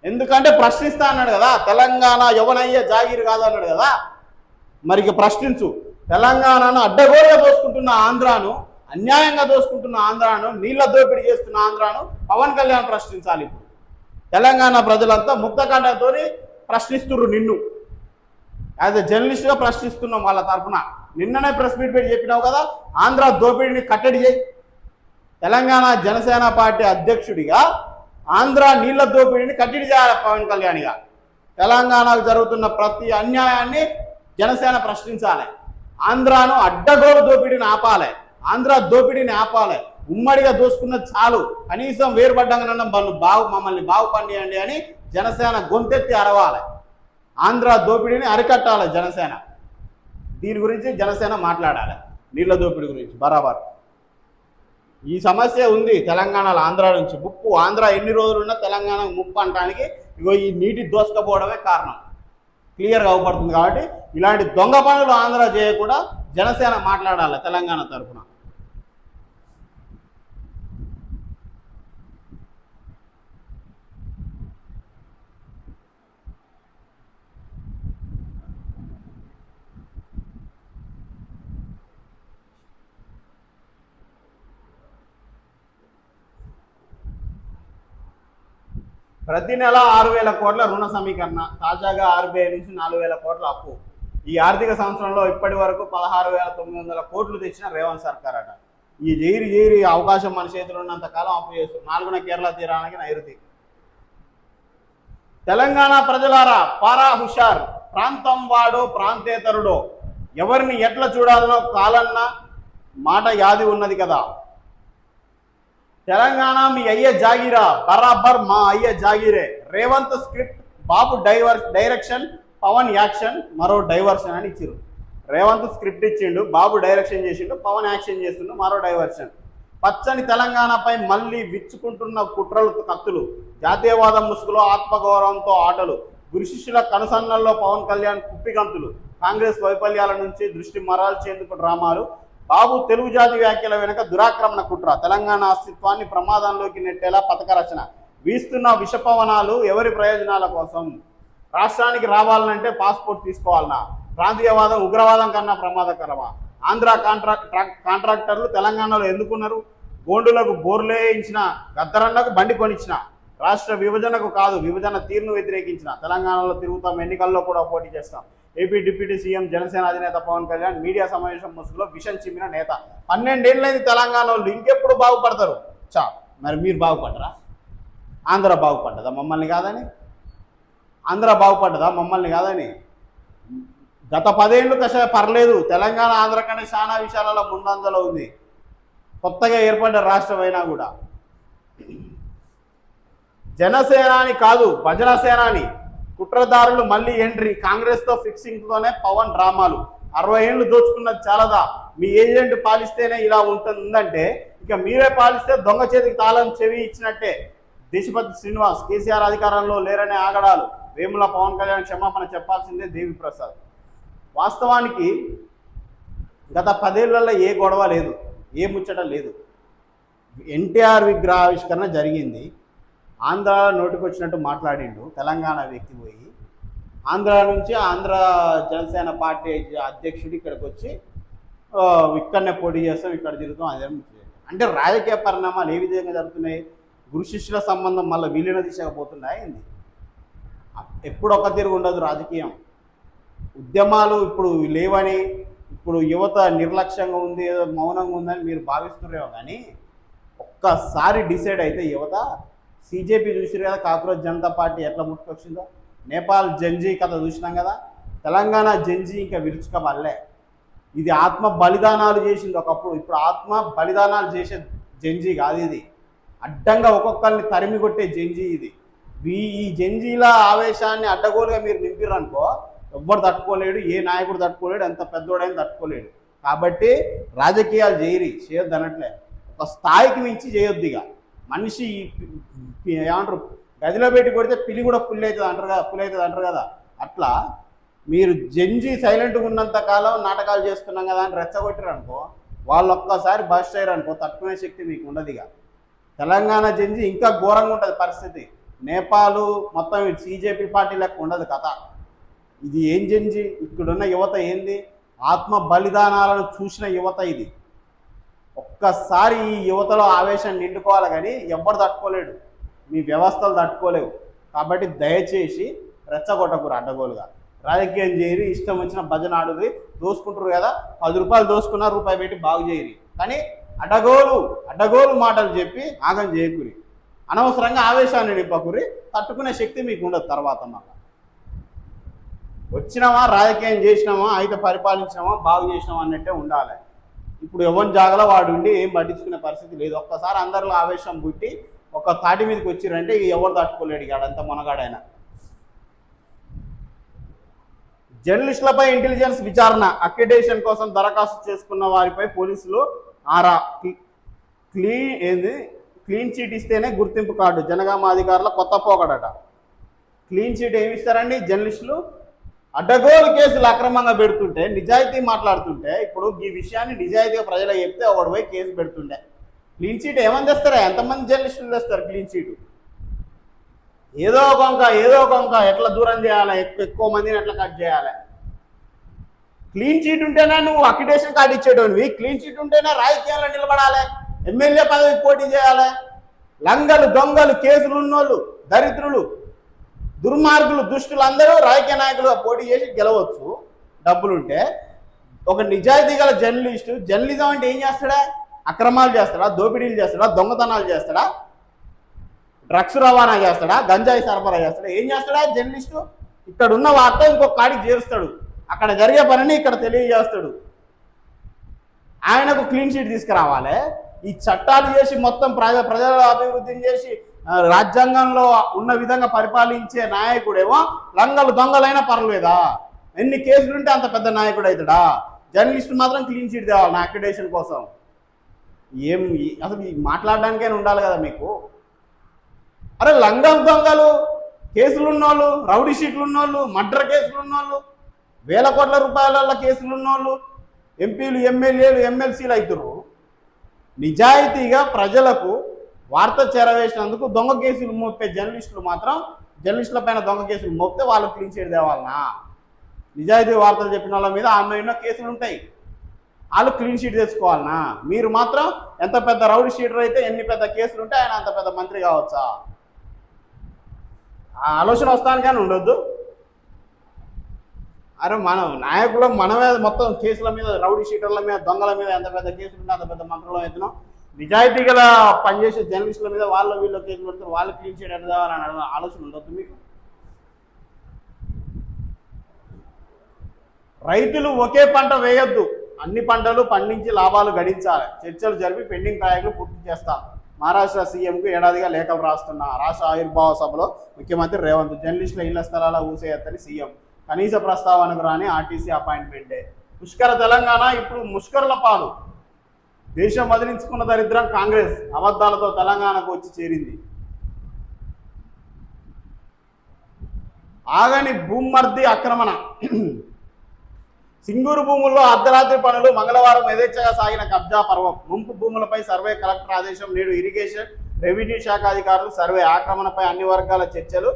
ఎందుకంటే ప్రశ్నిస్తా అన్నాడు కదా, తెలంగాణ యవనయ్య జాగీరు కాదు అన్నాడు కదా. మరి ఇక ప్రశ్నించు. తెలంగాణను అడ్డగోలుగా దోసుకుంటున్న ఆంధ్రాను, అన్యాయంగా దోసుకుంటున్న ఆంధ్రాను, నీళ్ల దోపిడీ చేస్తున్న ఆంధ్రాను పవన్ కళ్యాణ్ ప్రశ్నించాలి. ఇప్పుడు తెలంగాణ ప్రజలంతా ముక్తకంఠంతో ప్రశ్నిస్తున్నారు నిన్ను. యాజ్ ఎ జర్నలిస్ట్గా ప్రశ్నిస్తున్నాం వాళ్ళ తరఫున. నిన్ననే ప్రెస్ మీట్ పెట్టి చెప్పినావు కదా, ఆంధ్ర దోపిడీని కట్టడి చేయి. తెలంగాణ జనసేన పార్టీ అధ్యక్షుడిగా ఆంధ్ర నీళ్ల దోపిడీని కట్టడి చేయాలి పవన్ కళ్యాణ్గా. తెలంగాణకు జరుగుతున్న ప్రతి అన్యాయాన్ని జనసేన ప్రశ్నించాలి. ఆంధ్రాను అడ్డగోలు దోపిడీని ఆపాలి, ఆంధ్ర దోపిడీని ఆపాలి. ఉమ్మడిగా దోసుకున్నది చాలు, కనీసం వేరుపడ్డంగానన్నా మమ్మల్ని బాగుపడియండి అని జనసేన గొంతెత్తి అరవాలి. ఆంధ్ర దోపిడీని అరికట్టాలి జనసేన. దీని గురించి జనసేన మాట్లాడాలి, నీళ్ల దోపిడీ గురించి బరాబర్. ఈ సమస్య ఉంది తెలంగాణలో ఆంధ్ర నుంచి ముప్పు. ఆంధ్ర ఎన్ని రోజులున్నా తెలంగాణకు ముప్పు అనడానికి ఇగో ఈ నీటి దోసుకపోవడమే కారణం, క్లియర్గా అవపడుతుంది. కాబట్టి ఇలాంటి దొంగ పనులు ఆంధ్ర చేయకుండా జనసేన మాట్లాడాలి తెలంగాణ తరఫున. ప్రతి నెల 6,000 కోట్ల రుణ సమీకరణ, తాజాగా RBI నుంచి 4,000 కోట్ల అప్పు. ఈ ఆర్థిక సంవత్సరంలో ఇప్పటి వరకు 16,900 కోట్లు తెచ్చిన రేవంత్ సర్కార్ అట. ఈ జైరి అవకాశం మన చేతిలో ఉన్నంత కాలం అప్పు చేస్తుంది. 4న కేరళ తీరానికి నైరుతి. తెలంగాణ ప్రజలారా పారా హుషార్, ప్రాంతం వాడో ప్రాంతేతరుడో ఎవరిని ఎట్లా చూడాలనో కాలన్న మాట యాది ఉన్నది కదా. తెలంగాణ మీ అయ్య జాగిరా, బరాబర్ మా అయ్య జాగిరే. రేవంత్ స్క్రిప్ట్, బాబు డైరెక్షన్, పవన్ యాక్షన్. మరో డైవర్షన్ అని ఇచ్చిరు. రేవంత్ స్క్రిప్ట్ ఇచ్చిండు, బాబు డైరెక్షన్ చేసిండు, పవన్ యాక్షన్ చేస్తుండు, మరో డైవర్షన్. పచ్చని తెలంగాణపై మళ్ళీ విచ్చుకుంటున్న కుట్రలు కత్తులు, జాతీయవాదం ముసుగులో ఆత్మగౌరవంతో ఆటలు, గురు శిష్యుల కనుసన్నల్లో పవన్ కళ్యాణ్ కుప్పిగంతులు, కాంగ్రెస్ వైఫల్యాల నుంచి దృష్టి మరల్చేందుకు డ్రామాలు, బాబు తెలుగు జాతి వ్యాఖ్యల వెనుక దురాక్రమణ కుట్ర, తెలంగాణ అస్తిత్వాన్ని ప్రమాదంలోకి నెట్టేలా పథక రచన, వీస్తున్న విషపవనాలు ఎవరి ప్రయోజనాల కోసం. రాష్ట్రానికి రావాలంటే పాస్పోర్ట్ తీసుకోవాలన్నా, ప్రాంతీయవాదం ఉగ్రవాదం కన్నా ప్రమాదకరమా. ఆంధ్ర కాంట్రాక్టర్లు తెలంగాణలో ఎందుకున్నారు. గోండులకు బోర్లేయించిన, గద్దరన్నకు బండి కొనిచ్చిన, రాష్ట్ర విభజనకు కాదు విభజన తీరును వ్యతిరేకించిన, తెలంగాణలో తిరుగుతాం, ఎన్నికల్లో కూడా పోటీ చేస్తాం. ఏపీ డిప్యూటీ సీఎం జనసేన అధినేత పవన్ కళ్యాణ్ మీడియా సమావేశం ముసుగులో విషం చిమ్మిన నేత. 12 ఏళ్ళైంది తెలంగాణ వాళ్ళు, ఇంకెప్పుడు బాగుపడతారు. మరి మీరు బాగుపడ్డరా? ఆంధ్ర బాగుపడ్డదా మమ్మల్ని కాదని? ఆంధ్ర బాగుపడ్డదా మమ్మల్ని కాదని? గత 10 ఏళ్ళు పర్లేదు, తెలంగాణ ఆంధ్ర కంటే చాలా విషయాలలో ముందంజలో ఉంది. కొత్తగా ఏర్పడ్డ రాష్ట్రం అయినా కూడా. జనసేనాని కాదు భజన సేనాని, కుట్రదారులు మళ్ళీ ఎంట్రీ, కాంగ్రెస్తో ఫిక్సింగ్తోనే పవన్ డ్రామాలు. 60 ఏళ్ళు దోచుకున్నది చాలదా, మీ ఏజెంట్ పాలిస్తేనే ఇలా ఉంటుందంటే ఇక మీరే పాలిస్తే దొంగ చేతికి తాళం చెవి ఇచ్చినట్టే. దేశపతి శ్రీనివాస్, కేసీఆర్ అధికారంలో లేరనే ఆగడాలు, వేముల పవన్ కళ్యాణ్ క్షమాపణ చెప్పాల్సిందే దేవిప్రసాద్. వాస్తవానికి గత 10 ఏళ్లలో ఏ గొడవ లేదు, ఏ ముచ్చట లేదు. ఎన్టీఆర్ విగ్రహావిష్కరణ జరిగింది, ఆంధ్రాలో నోటికొచ్చినట్టు మాట్లాడిండు తెలంగాణ వ్యక్తి పోయి. ఆంధ్ర నుంచి ఆంధ్ర జనసేన పార్టీ అధ్యక్షుడు ఇక్కడికి వచ్చి ఇక్కడనే పోటీ చేస్తాం, ఇక్కడ తిరుగుతాం, అదే అంటే రాజకీయ పరిణామాలు ఏ విధంగా జరుగుతున్నాయి. గురు శిష్యుల సంబంధం మళ్ళీ విలీన దిశగా పోతున్నాయి. ఎప్పుడు ఒక తిరుగు ఉండదు రాజకీయం. ఉద్యమాలు ఇప్పుడు లేవని, ఇప్పుడు యువత నిర్లక్ష్యంగా ఉంది, ఏదో మౌనంగా ఉందని మీరు భావిస్తున్నారేమో, కానీ ఒక్కసారి డిసైడ్ అయితే యువత. CJP చూసిరు కదా, కాక్రోచ్ జనతా పార్టీ ఎట్లా ముట్టుకొచ్చిందో. నేపాల్ జంజీ కథ చూసినాం కదా, తెలంగాణ జంజీ ఇంకా విరుచుక వల్లే. ఇది ఆత్మ బలిదానాలు చేసింది ఒకప్పుడు, ఇప్పుడు ఆత్మ బలిదానాలు చేసే జంజీ కాదు ఇది. అడ్డంగా ఒక్కొక్కరిని తరిమి కొట్టే జంజీ ఇది. ఈ జంజీల ఆవేశాన్ని అడ్డగోలుగా మీరు నింపిరనుకో ఎవ్వరు తట్టుకోలేడు, ఏ నాయకుడు తట్టుకోలేడు, ఎంత పెద్దోడైనా తట్టుకోలేడు. కాబట్టి రాజకీయాలు చేయొద్దు అనట్లే, ఒక స్థాయికి మించి చేయొద్దు. ఇక మనిషి ఏమంటారు, గదిలో పెట్టి కొడితే పిల్లి కూడా పులి అవుతుంది అంటారు కదా. అట్లా మీరు జంజీ సైలెంట్గా ఉన్నంత కాలం నాటకాలు చేస్తున్నాం కదా అని రెచ్చగొట్టారు అనుకో, వాళ్ళు ఒక్కసారి బస్ట్ అయ్యారు అనుకో, తట్టుకునే శక్తి మీకు ఉండదు. ఇక తెలంగాణ జంజీ ఇంకా ఘోరంగా ఉంటుంది పరిస్థితి. నేపాల్ మొత్తం CJP పార్టీ లెక్క ఉండదు కథ. ఇది ఏం జంజీ, ఇక్కడున్న యువత ఏంది, ఆత్మ బలిదానాలను చూసిన యువత ఇది. ఒక్కసారి ఈ యువతలో ఆవేశం నిండుకోవాలి, కానీ ఎవ్వరు తట్టుకోలేడు, మీ వ్యవస్థలు తట్టుకోలేవు. కాబట్టి దయచేసి రెచ్చగొట్టకూరు అడ్డగోలుగా. రాజకీయం చేయరి, ఇష్టం వచ్చిన భజన ఆడుది, దోసుకుంటారు కదా, 10 రూపాయలు దోసుకున్నా రూపాయి పెట్టి బాగు చేయరి. కానీ అడ్డగోలు మాటలు చెప్పి ఆగం చేయకూరి, అనవసరంగా ఆవేశాన్ని నింపకూరి. తట్టుకునే శక్తి మీకు ఉండదు తర్వాత. మళ్ళీ వచ్చినామా, రాజకీయం చేసినామా, అయితే పరిపాలించినామా, బాగు చేసినామా అన్నట్టే ఉండాలి. ఇప్పుడు ఎవరి జాగలో వాడు ఉండి ఏం పట్టించుకునే పరిస్థితి లేదు. ఒక్కసారి అందరిలో ఆవేశం పుట్టి ఒక తాటి మీదకి వచ్చిరంటే ఇక ఎవరు తట్టుకోలేడు, ఇక అడంతా మొనగాడైనా. జర్నలిస్టులపై ఇంటెలిజెన్స్ విచారణ, అక్రిడేషన్ కోసం దరఖాస్తు చేసుకున్న వారిపై పోలీసులు ఆరా. క్లీన్ చీట్ ఇస్తేనే గుర్తింపు కార్డు, జనగామ అధికారుల కొత్త పోకడట. క్లీన్ చీట్ ఏమి ఇస్తారండి జర్నలిస్టులు? అడ్డగోలు కేసులు అక్రమంగా పెడుతుంటే, నిజాయితీ మాట్లాడుతుంటే, ఇప్పుడు ఈ విషయాన్ని నిజాయితీగా ప్రజలకు చెప్తే ఒకటి పోయి కేసు పెడుతుండే. క్లీన్ చీట్ ఏమని తెస్తారా? ఎంతమంది జర్నలిస్టులు తెస్తారు క్లీన్ చీటు? ఏదో ఒక అంక ఎట్లా దూరం చేయాలి, ఎక్కువ మందిని ఎట్లా కట్ చేయాలి. క్లీన్ చీట్ ఉంటేనే నువ్వు అక్రిడేషన్ కార్డు ఇచ్చేటోనివి, క్లీన్ చీట్ ఉంటేనే రాజకీయాల్లో నిలబడాలి, ఎమ్మెల్యే పదవికి పోటీ చేయాలి. లంగలు దొంగలు కేసులు ఉన్నోళ్ళు, దరిద్రులు, దుర్మార్గులు, దుష్టులు అందరూ రాజకీయ నాయకులుగా పోటీ చేసి గెలవచ్చు డబ్బులుంటే. ఒక నిజాయితీ గల జర్నలిజం అంటే ఏం చేస్తాడా? అక్రమాలు చేస్తాడా? దోపిడీలు చేస్తాడా? దొంగతనాలు చేస్తాడా? డ్రగ్స్ రవాణా చేస్తాడా? గంజాయి సరఫరా చేస్తాడా? ఏం చేస్తాడా జర్నలిస్టు? ఇక్కడ ఉన్న వార్త ఇంకొక కాడికి చేరుస్తాడు, అక్కడ జరిగే పనిని ఇక్కడ తెలియజేస్తాడు. ఆయనకు క్లీన్ షీట్ తీసుకురావాలి. ఈ చట్టాలు చేసి మొత్తం ప్రజల అభివృద్ధిని చేసి రాజ్యాంగంలో ఉన్న విధంగా పరిపాలించే నాయకుడేమో లంగలు దొంగలైనా పర్లేదా? ఎన్ని కేసులుంటే అంత పెద్ద నాయకుడు అవుతాడా? జర్నలిస్ట్ మాత్రం క్లీన్ షీట్ తేవాలి నా అక్రిడేషన్ కోసం. అసలు మాట్లాడడానికైనా ఉండాలి కదా మీకు. అరే లంగలు దొంగలు కేసులు ఉన్నోళ్ళు, రౌడీ షీట్లు ఉన్నోళ్ళు, మర్డర్ కేసులు ఉన్నోళ్ళు, వేల కోట్ల రూపాయల కేసులు ఉన్నోళ్ళు ఎంపీలు, ఎమ్మెల్యేలు, ఎమ్మెల్సీలు అవుతారు. నిజాయితీగా ప్రజలకు వార్త చేరవేసినందుకు దొంగ కేసులు మోపే జర్నలిస్టులు మాత్రం, జర్నలిస్టుల పైన దొంగ కేసులు మోపితే వాళ్ళు క్లీన్ చీట్ తేవాలనా? నిజాయితీ వార్తలు చెప్పిన వాళ్ళ మీద ఆన్లైన్లో కేసులు ఉంటాయి, వాళ్ళు క్లీన్ షీట్ తెచ్చుకోవాలనా? మీరు మాత్రం ఎంత పెద్ద రౌడీ షీటర్ అయితే ఎన్ని పెద్ద కేసులు ఉంటే ఆయన అంత పెద్ద మంత్రి కావచ్చా? ఆ ఆలోచన వస్తాను కానీ ఉండొద్దు. అరే నాయకులు మనమే మొత్తం కేసుల మీద, రౌడీ షీటర్ల మీద, దొంగల మీద ఎంత పెద్ద కేసులు ఉంటే అంత పెద్ద మంత్రులు అవుతున్నాం. నిజాయితీ గల పనిచేసే జర్నలిస్టుల మీద వీళ్ళు కేసులు పెడతారు, వాళ్ళు క్లీన్ షీట్ ఎడదామని ఆలోచన ఉండొద్దు మీకు. రైతులు ఒకే పంట వేయొద్దు, అన్ని పంటలు పండించి లాభాలు గడించాలి. చర్చలు జరిపి పెండింగ్ ప్రాజెక్టులు పూర్తి చేస్తాం. మహారాష్ట్ర సీఎంకు ఏడాదిగా లేఖలు రాస్తున్న రాష్ట్ర ఆవిర్భావ సభలో ముఖ్యమంత్రి రేవంత్. జర్నలిస్టుల ఇళ్ల స్థలాల ఊసేయత్తని సీఎం. కనీస ప్రస్తావనకు రాని ఆర్టీసీ అపాయింట్మెంటే. పుష్కర తెలంగాణ ఇప్పుడు ముష్కరుల పాలు. దేశం వదిలించుకున్న దరిద్రం కాంగ్రెస్. అబద్ధాలతో తెలంగాణకు వచ్చి చేరింది. ఆగని భూమర్ది ఆక్రమణ. సింగూరు భూముల్లో అర్ధరాత్రి పనులు. మంగళవారం యథేచ్ఛగా సాగిన కబ్జా పర్వం. ముంపు భూములపై సర్వే. కలెక్టర్ ఆదేశం. నేడు ఇరిగేషన్, రెవెన్యూ శాఖ అధికారులు సర్వే. ఆక్రమణపై అన్ని వర్గాల చర్చలు.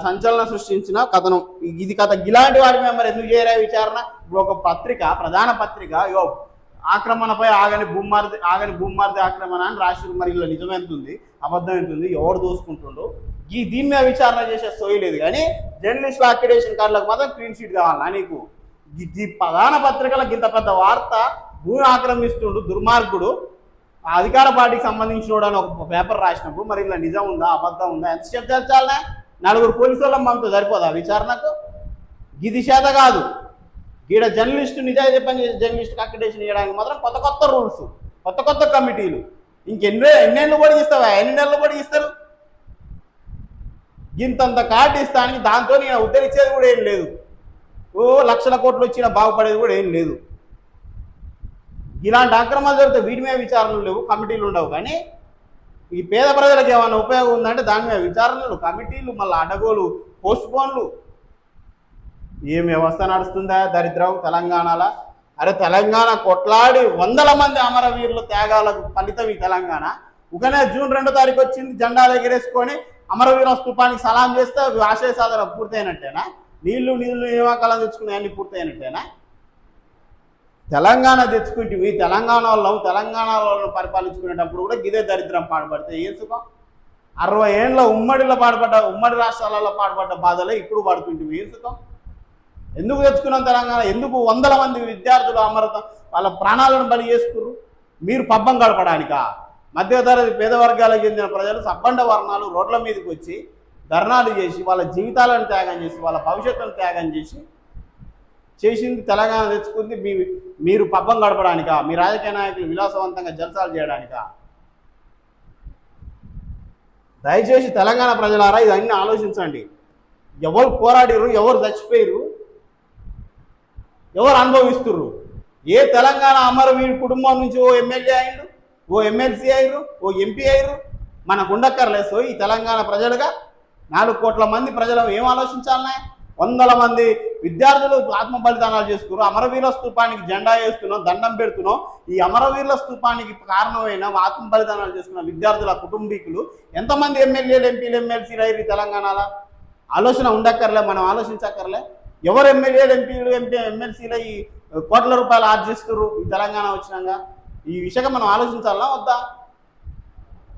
సంచలనం సృష్టించిన కథనం ఇది. కథ ఇలాంటి వారి మీద మరి ఎందుకు చేయరా విచారణ? ఇప్పుడు ఒక పత్రిక, ప్రధాన పత్రిక ఆక్రమణపై ఆగని భూమార్ది ఆక్రమణ అని రాసి, మరి ఇలా నిజం ఎంతుంది, అబద్ధం ఎంతుంది, ఎవరు దోసుకుంటుండో దీని మీద విచారణ చేసే సోయి లేదు. కానీ జర్నలిస్టుల అక్రిడేషన్ కార్డులకు మాత్రం క్లీన్ షీట్ కావాలా నీకు? ఈ ప్రధాన పత్రికలకు ఇంత పెద్ద వార్త, భూమి ఆక్రమిస్తుండు దుర్మార్గుడు, ఆ అధికార పార్టీకి సంబంధించిన అని ఒక పేపర్ రాసినప్పుడు మరి ఇలా నిజం ఉందా, అబద్ధం ఉందా, ఎంతసేపు తెల్చాలనే? 4 పోలీసు వాళ్ళం మనతో సరిపోదా విచారణకు? ఇది చేత కాదు. ఈడ జర్నలిస్టు, నిజాయితీ పని చేసే జర్నలిస్టుకి అక్రిడేషన్ ఇవ్వడానికి మాత్రం కొత్త కొత్త రూల్స్, కొత్త కొత్త కమిటీలు. ఎన్నేళ్ళు పొడిగిస్తావా? ఎన్ని నెలలు పొడిగిస్తారు? ఇంతంత కార్డు ఇస్తానికి దాంతో నేను ఉద్ధరించేది కూడా ఏం లేదు. లక్షల కోట్లు వచ్చినా బాగుపడేది కూడా ఏం లేదు. ఇలాంటి అక్రమాలు జరిగితే వీటి మీద విచారణలు లేవు, కమిటీలు ఉండవు. కానీ ఈ పేద ప్రజలకు ఏమైనా ఉపయోగం ఉందంటే దాని మీద విచారణలు, కమిటీలు, మళ్ళీ అడ్డగోలు, పోస్ట్ పోన్లు. ఏం వ్యవస్థ నడుస్తుందా దరిద్రం తెలంగాణలో? అరే తెలంగాణ కొట్లాడి వందల మంది అమరవీరుల త్యాగాలకు ఫలితం ఈ తెలంగాణ. ఒకనే జూన్ 2వ తారీఖు వచ్చింది, జెండాలు ఎగిరేసుకొని అమరవీర స్తూపానికి సలాం చేస్తే ఆశయ సాధన పూర్తయినట్టేనా? నీళ్లు నియామకాలను తెచ్చుకునే అన్ని పూర్తయినట్టేనా? తెలంగాణ తెచ్చుకుంటే తెలంగాణ వాళ్ళను పరిపాలించుకునేటప్పుడు కూడా గిదే దరిద్రం పాడుపడితే ఏం సుఖం? 60 ఏళ్ళ ఉమ్మడి రాష్ట్రాలలో పాడుపడ్డ బాధలే ఇప్పుడు పడుతుంటే ఏం సుఖం? ఎందుకు తెచ్చుకున్నాం తెలంగాణ? ఎందుకు వందల మంది విద్యార్థులు వాళ్ళ ప్రాణాలను బలి చేసుకున్నారు? మీరు పబ్బం గడపడానికా? మధ్యతరగతి పేద వర్గాలకు చెందిన ప్రజలు, సబ్బండ వర్ణాలు రోడ్ల మీదకి వచ్చి ధర్నాలు చేసి వాళ్ళ జీవితాలను త్యాగం చేసి వాళ్ళ భవిష్యత్తును త్యాగం చేసింది తెలంగాణ తెచ్చుకుంది మీరు పబ్బం గడపడానికా? మీ రాజకీయ నాయకులు విలాసవంతంగా జల్సాలు చేయడానికా? దయచేసి తెలంగాణ ప్రజలారా ఇదన్నీ ఆలోచించండి. ఎవరు పోరాడిరు, ఎవరు చచ్చిపోయారు, ఎవరు అనుభవిస్తుర్రు? ఏ తెలంగాణ అమరవీరు కుటుంబం నుంచి ఓ ఎమ్మెల్యే అయ్యారు, ఓ ఎమ్మెల్సీ అయ్యారు, ఓ ఎంపీ అయ్యారు? మనకు ఉండక్కర్లేదు ఈ తెలంగాణ ప్రజలుగా? 4 కోట్ల మంది ప్రజలు ఏం ఆలోచించాలనే? వందల మంది విద్యార్థులు ఆత్మ బలిదానాలు చేసుకున్నారు. అమరవీరుల స్తూపానికి జెండా వేస్తున్నాం, దండం పెడుతున్నాం. ఈ అమరవీరుల స్తూపానికి కారణమైన ఆత్మ బలిదానాలు చేసుకున్న విద్యార్థుల కుటుంబీకులు ఎంతమంది ఎమ్మెల్యేలు, ఎంపీలు, ఎమ్మెల్సీలు అయ్యి తెలంగాణలో? ఆలోచన ఉండక్కర్లే, మనం ఆలోచించక్కర్లే. ఎవరు ఎమ్మెల్యేలు, ఎంపీలు, ఎమ్మెల్సీలు ఈ కోట్ల రూపాయలు ఆర్జిస్తున్నారు ఈ తెలంగాణ వచ్చినాక? ఈ విషయంగా మనం ఆలోచించాలా వద్దా?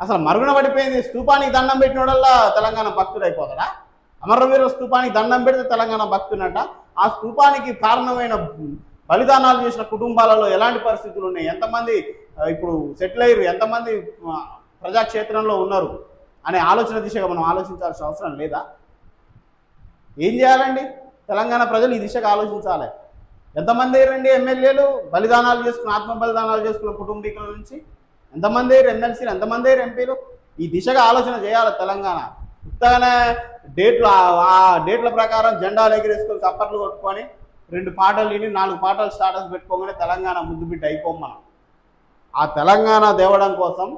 అసలు మరుగున పడిపోయింది. స్తూపానికి దండం పెట్టినోడల్లా తెలంగాణ భక్తుడు అయిపోతాడా? అమరవీరుల స్తూపానికి దండం పెడితే తెలంగాణ భక్తునట. ఆ స్తూపానికి కారణమైన బలిదానాలు చేసిన కుటుంబాలలో ఎలాంటి పరిస్థితులు ఉన్నాయి? ఎంతమంది ఇప్పుడు సెటిల్ అయ్యారు, ఎంతమంది ప్రజాక్షేత్రంలో ఉన్నారు అనే ఆలోచన దిశగా మనం ఆలోచించాల్సిన అవసరం లేదా? ఏం చేయాలండి? తెలంగాణ ప్రజలు ఈ దిశగా ఆలోచించాలి. ఎంతమంది అయ్యారండి ఎమ్మెల్యేలు బలిదానాలు చేసుకున్న, ఆత్మ బలిదానాలు చేసుకున్న కుటుంబీకుల నుంచి? ఎంతమంది అయ్యారు ఎమ్మెల్సీలు, ఎంతమంది అయ్యారు ఎంపీలు? ఈ దిశగా ఆలోచన చేయాలి తెలంగాణ. ఉత్తగానే ఆ డేట్ల ప్రకారం జెండాలు ఎగిరేసుకొని చప్పట్లు కొట్టుకొని 2 పాటలు విని 4 పాటలు స్టాటస్ పెట్టుకోగానే తెలంగాణ ముద్దు బిడ్డ అయిపోం మనం. ఆ తెలంగాణ దేవడం కోసం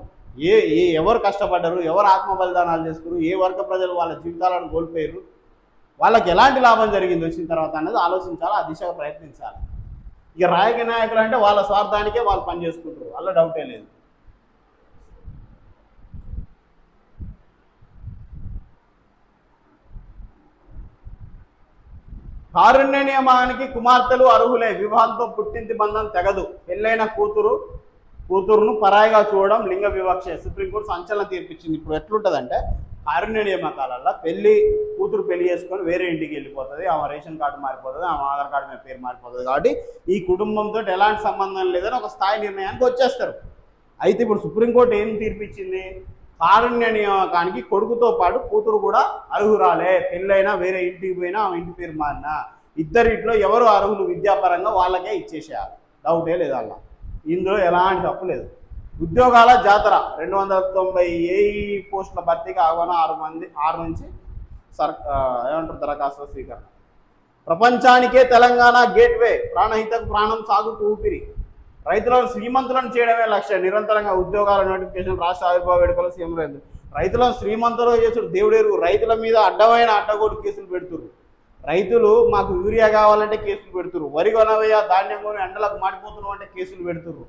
ఎవరు కష్టపడ్డారు, ఎవరు ఆత్మ బలిదానాలు చేసుకున్నారు, ఏ వర్గ ప్రజలు వాళ్ళ జీవితాలను కోల్పోయారు, వాళ్ళకి ఎలాంటి లాభం జరిగింది వచ్చిన తర్వాత అనేది ఆలోచించాలి, ఆ దిశగా ప్రయత్నించాలి. ఇక రాజకీయ నాయకులు అంటే వాళ్ళ స్వార్థానికే వాళ్ళు పనిచేసుకుంటారు, వాళ్ళ డౌటే లేదు. కారుణ్య నియమానికి కుమార్తెలు అర్హులే, వివాహంతో పుట్టింటి బంధం తెగదు, పెళ్ళైన కూతురును పరాయిగా చూడడం లింగ వివక్ష. సుప్రీంకోర్టు సంచలనం తీర్పిచ్చింది. ఇప్పుడు ఎట్లుంటుందంటే కారుణ్య నియామకాలలో కూతురు పెళ్లి చేసుకొని వేరే ఇంటికి వెళ్ళిపోతుంది, ఆమె రేషన్ కార్డు మారిపోతుంది, ఆమె ఆధార్ కార్డు మీద పేరు మారిపోతుంది. కాబట్టి ఈ కుటుంబంతో ఎలాంటి సంబంధం లేదని ఒక స్థాయి నిర్ణయానికి వచ్చేస్తారు. అయితే ఇప్పుడు సుప్రీంకోర్టు ఏం తీర్పిచ్చింది? కారుణ్య నియామకానికి కొడుకుతో పాటు కూతురు కూడా అర్హురాలే, పెళ్ళైనా వేరే ఇంటికి పోయినా ఆమె ఇంటి పేరు మారినా ఇద్దరిట్లో ఎవరు అర్హులు విద్యాపరంగా వాళ్ళకే ఇచ్చేసేయాలి, డౌటే లేదు అలా. ఇందులో ఎలాంటి తప్పు లేదు. ఉద్యోగాల జాతర 290 పోస్టుల భర్తీకి ఆహ్వానం 6 నుంచి ఏమంటారు దరఖాస్తుల స్వీకరణ. ప్రపంచానికే తెలంగాణ గేట్వే, ప్రాణహితకు ప్రాణం, సాగుకు ఊపిరి. రైతులను శ్రీమంతులను చేయడమే లక్ష్యం. నిరంతరంగా ఉద్యోగాల నోటిఫికేషన్, రాష్ట్ర ఆవిర్భావ వేడుకలు సీఎం రేవంత్. రైతులను శ్రీమంతులు చేసుడు దేవుడేరు. రైతుల మీద అడ్డమైన అడ్డగోడు కేసులు పెడుతున్నారు. రైతులు మాకు యూరియా కావాలంటే కేసులు పెడుతున్నారు, వరి కొనవయ్యా ధాన్యం కొని ఎండలకు మాడిపోతున్నాం అంటే కేసులు పెడుతున్నారు,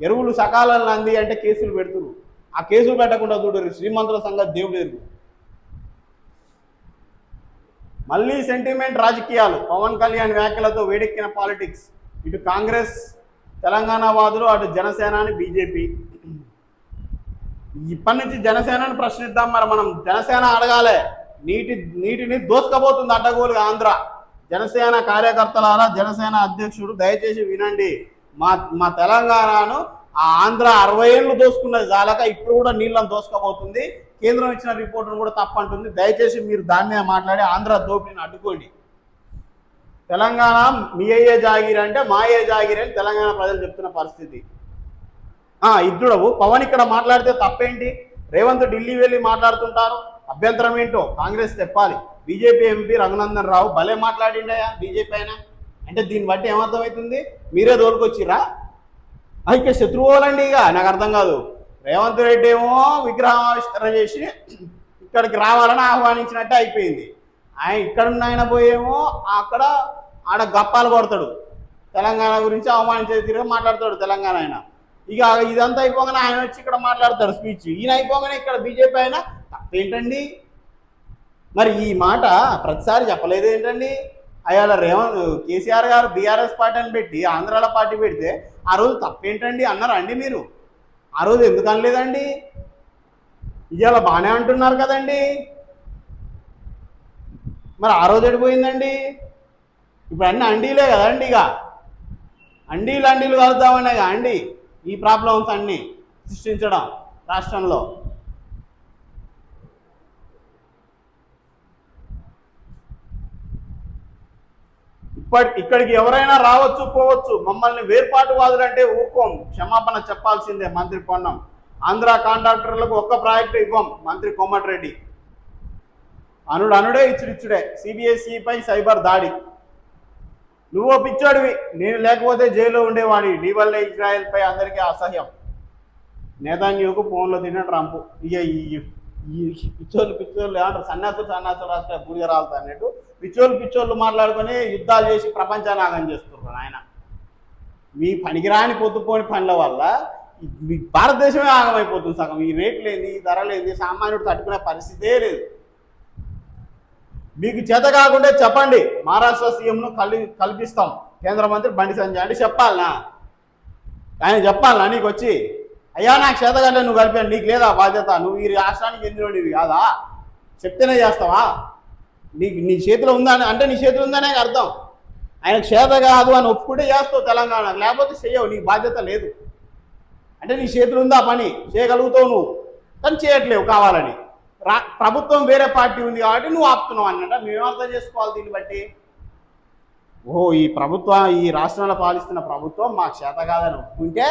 ఎరువులు సకాలంలో అంది అంటే కేసులు పెడుతున్నారు. ఆ కేసులు పెట్టకుండా చూడరు శ్రీమంతుల సంగతి దేవుడేరు. మళ్ళీ సెంటిమెంట్ రాజకీయాలు. పవన్ కళ్యాణ్ వ్యాఖ్యలతో వేడెక్కిన పాలిటిక్స్. ఇటు కాంగ్రెస్ తెలంగాణ వాదులు, అటు జనసేనాని బీజేపీ. ఇప్పటి నుంచి జనసేనని ప్రశ్నిద్దాం. మరి మనం జనసేన అడగాలి. నీటిని దోసుకపోతుంది అడ్డగోలుగా ఆంధ్ర. జనసేన కార్యకర్తలారా, జనసేన అధ్యక్షుడు దయచేసి వినండి. మా తెలంగాణను ఆ ఆంధ్ర 60 ఏళ్ళు దోసుకున్నది చాలక ఇప్పుడు కూడా నీళ్ళని దోసుకపోతుంది. కేంద్రం ఇచ్చిన రిపోర్టును కూడా తప్పంటుంది. దయచేసి మీరు దాన్నే మాట్లాడి ఆంధ్ర దోపిడిని అడ్డుకోండి. తెలంగాణ మీ అయ్యే జాగిరి అంటే మా అయ్యే జాగిరి అని తెలంగాణ ప్రజలు చెప్తున్న పరిస్థితి. ఇద్దరు పవన్ ఇక్కడ మాట్లాడితే తప్పేంటి? రేవంత్ ఢిల్లీ వెళ్ళి మాట్లాడుతుంటారు, అభ్యంతరం ఏంటో కాంగ్రెస్ చెప్పాలి. బీజేపీ ఎంపీ రఘునందన్ రావు భలే మాట్లాడిండయా బీజేపీ అయినా. అంటే దీన్ని బట్టి ఏమర్థమవుతుంది? మీరే దోలుకొచ్చిరా? ఇక శత్రువులండి. ఇక నాకు అర్థం కాదు. రేవంత్ రెడ్డి ఏమో విగ్రహావిష్కరణ చేసి ఇక్కడికి రావాలని ఆహ్వానించినట్టే అయిపోయింది. ఇక్కడున్న ఆయన పోయేమో ఆడ గప్పాలు కొడతాడు, తెలంగాణ గురించి అవమానించే తీరుగా మాట్లాడతాడు తెలంగాణ ఆయన. ఇక ఇదంతా అయిపోగానే ఆయన వచ్చి ఇక్కడ మాట్లాడతాడు స్పీచ్. ఈయన అయిపోగానే ఇక్కడ బీజేపీ అయినా తప్పేంటండి? మరి ఈ మాట ప్రతిసారి చెప్పలేదు ఏంటండి? అయ్యాల కేసీఆర్ గారు బీఆర్ఎస్ పార్టీ అని పెట్టి ఆంధ్రాలో పార్టీ పెడితే ఆ రోజు తప్పేంటండి అన్నారా అండి మీరు? ఆ రోజు ఎందుకు అనలేదండి? ఇవాళ బాగానే అంటున్నారు కదండి. మరి ఆ రోజు ఎడిపోయిందండి? ఇప్పుడు అన్నీ అండీలే కదండి. ఇక అండీలు కలుద్దామనే అండి ఈ ప్రాబ్లమ్స్ అన్నీ సృష్టించడం రాష్ట్రంలో. ఇక్కడికి ఎవరైనా రావచ్చు పోవచ్చు, మమ్మల్ని వేర్పాటువాదులంటే ఊరుకోం, క్షమాపణ చెప్పాల్సిందే మంత్రి పొన్నం. ఆంధ్ర కాంట్రాక్టర్లకు ఒక్క ప్రాజెక్టు ఇవ్వం మంత్రి కోమటిరెడ్డి. అనుడే ఇచ్చుడిచ్చుడే. సిబిఎస్ఈపై సైబర్ దాడి. నువ్వు పిచ్చోడివి, నేను లేకపోతే జైల్లో ఉండేవాడి. నీ వల్లే ఇజ్రాయెల్పై అందరికీ అసహ్యం. నేతాన్యాహుకు ఫోన్లో తిన్న ట్రంప్. ఇక ఈ పిచ్చోళ్ళు ఏమంటారు, సన్యాసులు రాష్ట్ర గుడిగ రాలుతా అన్నట్టు పిచ్చోళ్ళు మాట్లాడుకొని యుద్ధాలు చేసి ప్రపంచాన్ని ఆగం చేస్తున్నారు ఆయన. మీ పనికిరాని పొద్దుపోని పనుల వల్ల మీ భారతదేశమే ఆగమైపోతుంది సగం. ఈ రేట్లు ఏంది, ఈ ధరలు ఏంది, సామాన్యుడు తట్టుకునే పరిస్థితే లేదు. మీకు చేత కాకుండా చెప్పండి, మహారాష్ట్ర సీఎంను కల్పిస్తాం కేంద్ర మంత్రి బండి సంజయ్ అంటే చెప్పాలనా? ఆయన చెప్పాలనా నీకు వచ్చి, అయ్యా నాకు చేత కంటే నువ్వు కలిపాను, నీకు లేదా బాధ్యత? నువ్వు ఈ రాష్ట్రానికి ఎందులోనివి కాదా? చెప్తేనే చేస్తావా? నీ చేతిలో ఉందని అంటే నీ చేతిలో ఉందనే అర్థం. ఆయనకు చేత కాదు అని ఒప్పుకుంటే చేస్తావు తెలంగాణకు, లేకపోతే చేయవు. నీకు బాధ్యత లేదు అంటే నీ చేతులు ఉందా పని చేయగలుగుతావు నువ్వు, కానీ చేయట్లేవు కావాలని. ప్రభుత్వం వేరే పార్టీ ఉంది కాబట్టి నువ్వు ఆపుతున్నావు అన్నట్ట. మేము అర్థం చేసుకోవాలి దీన్ని బట్టి? ఈ రాష్ట్రాల పాలిస్తున్న ప్రభుత్వం మాకు చేత కాదని ఒప్పుకుంటే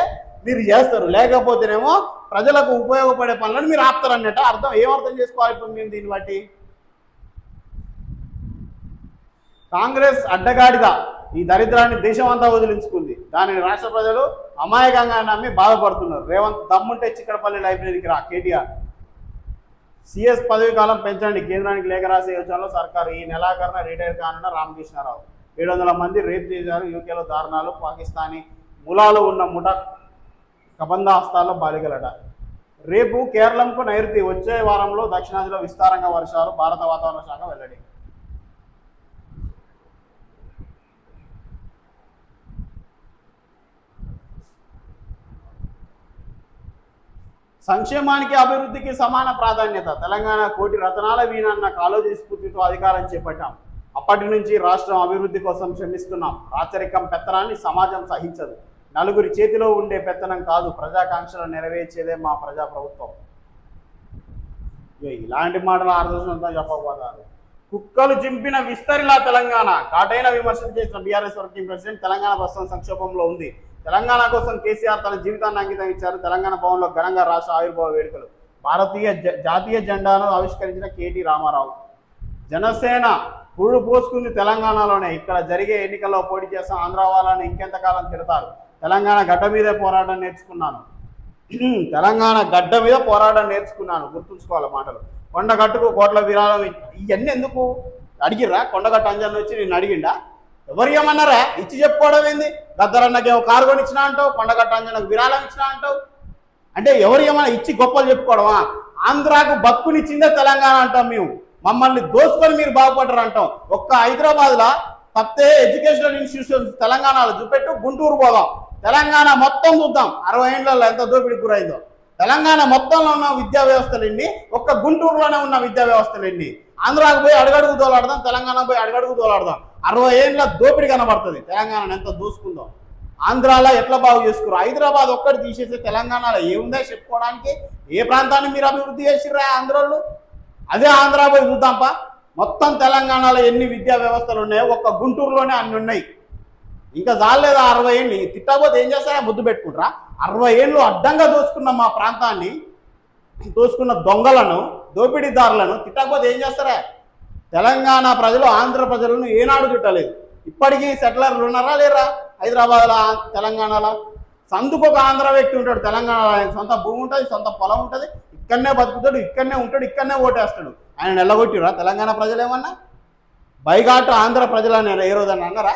మీరు చేస్తారు, లేకపోతేనేమో ప్రజలకు ఉపయోగపడే పనులను మీరు ఆపుతారు అన్నట్ట అర్థం. ఏమర్థం చేసుకోవాలి ఇప్పుడు మేము దీన్ని బట్టి? కాంగ్రెస్ అడ్డగాడిద ఈ దరిద్రాన్ని దేశం అంతా వదిలించుకుంది. దానిని రాష్ట్ర ప్రజలు అమాయకంగా నమ్మి బాధపడుతున్నారు. రేవంత్ దమ్ముంటే చిక్కడపల్లి లైబ్రరీకి రా కేటీఆర్. సిఎస్ పదవి కాలం పెంచండి, కేంద్రానికి లేఖ రాసే యోచనలో సర్కారు. ఈ నెలాఖరున రిటైర్ కానున్న రామకృష్ణారావు. 700 మంది రేప్ చేశారు. యూకేలో దారుణాలు. పాకిస్తానీ మూలాలు ఉన్న ముఠా కబంధాస్తాల్లో బాలికలట. రేపు కేరళంకు నైరుతి, వచ్చే వారంలో దక్షిణాదిలో విస్తారంగా వర్షాలు. భారత వాతావరణ శాఖ వెల్లడి. సంక్షేమానికి అభివృద్ధికి సమాన ప్రాధాన్యత. తెలంగాణ కోటి రతనాల వీణ అన్న కాళోజీ స్ఫూర్తితో అధికారం చేపట్టాం. అప్పటి నుంచి రాష్ట్రం అభివృద్ధి కోసం శ్రమిస్తున్నాం. రాచరికం పెత్తనాన్ని సమాజం సహించదు. నలుగురి చేతిలో ఉండే పెత్తనం కాదు, ప్రజాకాంక్షలు నెరవేర్చేదే మా ప్రజాప్రభుత్వం. ఇలాంటి మాటలు ఆర్దోషంతో చెప్పకపోతారు. కుక్కలు చింపిన విస్తరిలా తెలంగాణ. ఘాటైన విమర్శలు చేసిన బీఆర్ఎస్ వర్కింగ్ ప్రెసిడెంట్. తెలంగాణ ప్రస్తుతం సంక్షోభంలో ఉంది. తెలంగాణ కోసం కేసీఆర్ తన జీవితాన్ని అంకితం ఇచ్చారు. తెలంగాణ భవన్లో ఘనంగా రాష్ట్ర ఆవిర్భావ వేడుకలు. జాతీయ జెండాను ఆవిష్కరించిన కేటీ రామారావు. జనసేన పురుడు పోసుకుంది తెలంగాణలోనే. ఇక్కడ జరిగే ఎన్నికల్లో పోటీ చేస్తాం. ఆంధ్ర వాళ్ళని ఇంకెంతకాలం తిడతారు? తెలంగాణ గడ్డ మీదే పోరాటం నేర్చుకున్నాను. తెలంగాణ గడ్డ మీద పోరాటం నేర్చుకున్నాను. గుర్తుంచుకోవాలి మాటలు. కొండగట్టుకు కోట్ల విరాళం. ఇవన్నీ ఎందుకు అడిగిర్రా? కొండగట్టు అంజన్ వచ్చి నేను అడిగిండా? ఎవరు ఏమన్నారా? ఇచ్చి చెప్పుకోవడం ఏంది? గద్దరన్నకేమో కారు కొనిచ్చినా అంటావు, కొండగట్టు అంజనకు విరాళం ఇచ్చినా అంటావు. అంటే ఎవరు ఏమన్నా ఇచ్చి గొప్పలు చెప్పుకోవడమా? ఆంధ్రాకు బతుకునిచ్చిందే తెలంగాణ అంటాం మేము. మమ్మల్ని దోసుకొని మీరు బాగుపడరు అంటాం. ఒక్క హైదరాబాద్లో తప్పితే ఎడ్యుకేషనల్ ఇన్స్టిట్యూషన్స్ తెలంగాణలో చూపెట్టు, గుంటూరు పోదాం, తెలంగాణ మొత్తం చూద్దాం. 60 ఏళ్లలో ఎంత దోపిడీకి గురైందో. తెలంగాణ మొత్తంలో ఉన్న విద్యా వ్యవస్థలు ఎన్ని, ఒక్క గుంటూరులోనే ఉన్న విద్యా వ్యవస్థలు ఎన్ని? ఆంధ్రాకు పోయి అడుగడుగు దోలాడదాం, తెలంగాణ పోయి అడుగడుగు దోలాడదాం. 60 ఏళ్ళ దోపిడీ కనబడుతుంది. తెలంగాణను ఎంత దోసుకుందో. ఆంధ్రాలో ఎట్లా బాగు చేసుకున్నారు? హైదరాబాద్ ఒక్కటి తీసేస్తే తెలంగాణలో ఏముందో చెప్పుకోవడానికి? ఏ ప్రాంతాన్ని మీరు అభివృద్ధి చేసిర్రా ఆంధ్రోళ్ళు? అదే ఆంధ్రా పోయి చూద్దాంపా. మొత్తం తెలంగాణలో ఎన్ని విద్యా వ్యవస్థలు ఉన్నాయో ఒక్క గుంటూరులోనే అన్ని ఉన్నాయి. ఇంకా చాలేదా 60 ఏళ్ళు? తిట్టకపోతే ఏం చేస్తారా? ముద్దు పెట్టుకుంటారా? 60 ఏళ్ళు అడ్డంగా దోసుకున్న మా ప్రాంతాన్ని, దోసుకున్న దొంగలను, దోపిడీదారులను తిట్టకపోతే ఏం చేస్తారా? తెలంగాణ ప్రజలు ఆంధ్ర ప్రజలను ఏనాడు తిట్టలేదు. ఇప్పటికీ సెటిలర్లు ఉన్నారా లేరా? హైదరాబాద్లో, తెలంగాణలో సందుకు ఒక ఆంధ్ర వ్యక్తి ఉంటాడు. తెలంగాణలో ఆయన సొంత భూమి ఉంటుంది, సొంత పొలం ఉంటుంది, ఇక్కడనే బతుకుతాడు, ఇక్కడనే ఉంటాడు, ఇక్కడనే ఓటేస్తాడు. ఆయన నెల్లగొట్టిరా తెలంగాణ ప్రజలు? ఏమన్నా బైగాటు ఆంధ్ర ప్రజలు అని ఏ రోజన్నా అన్నారా?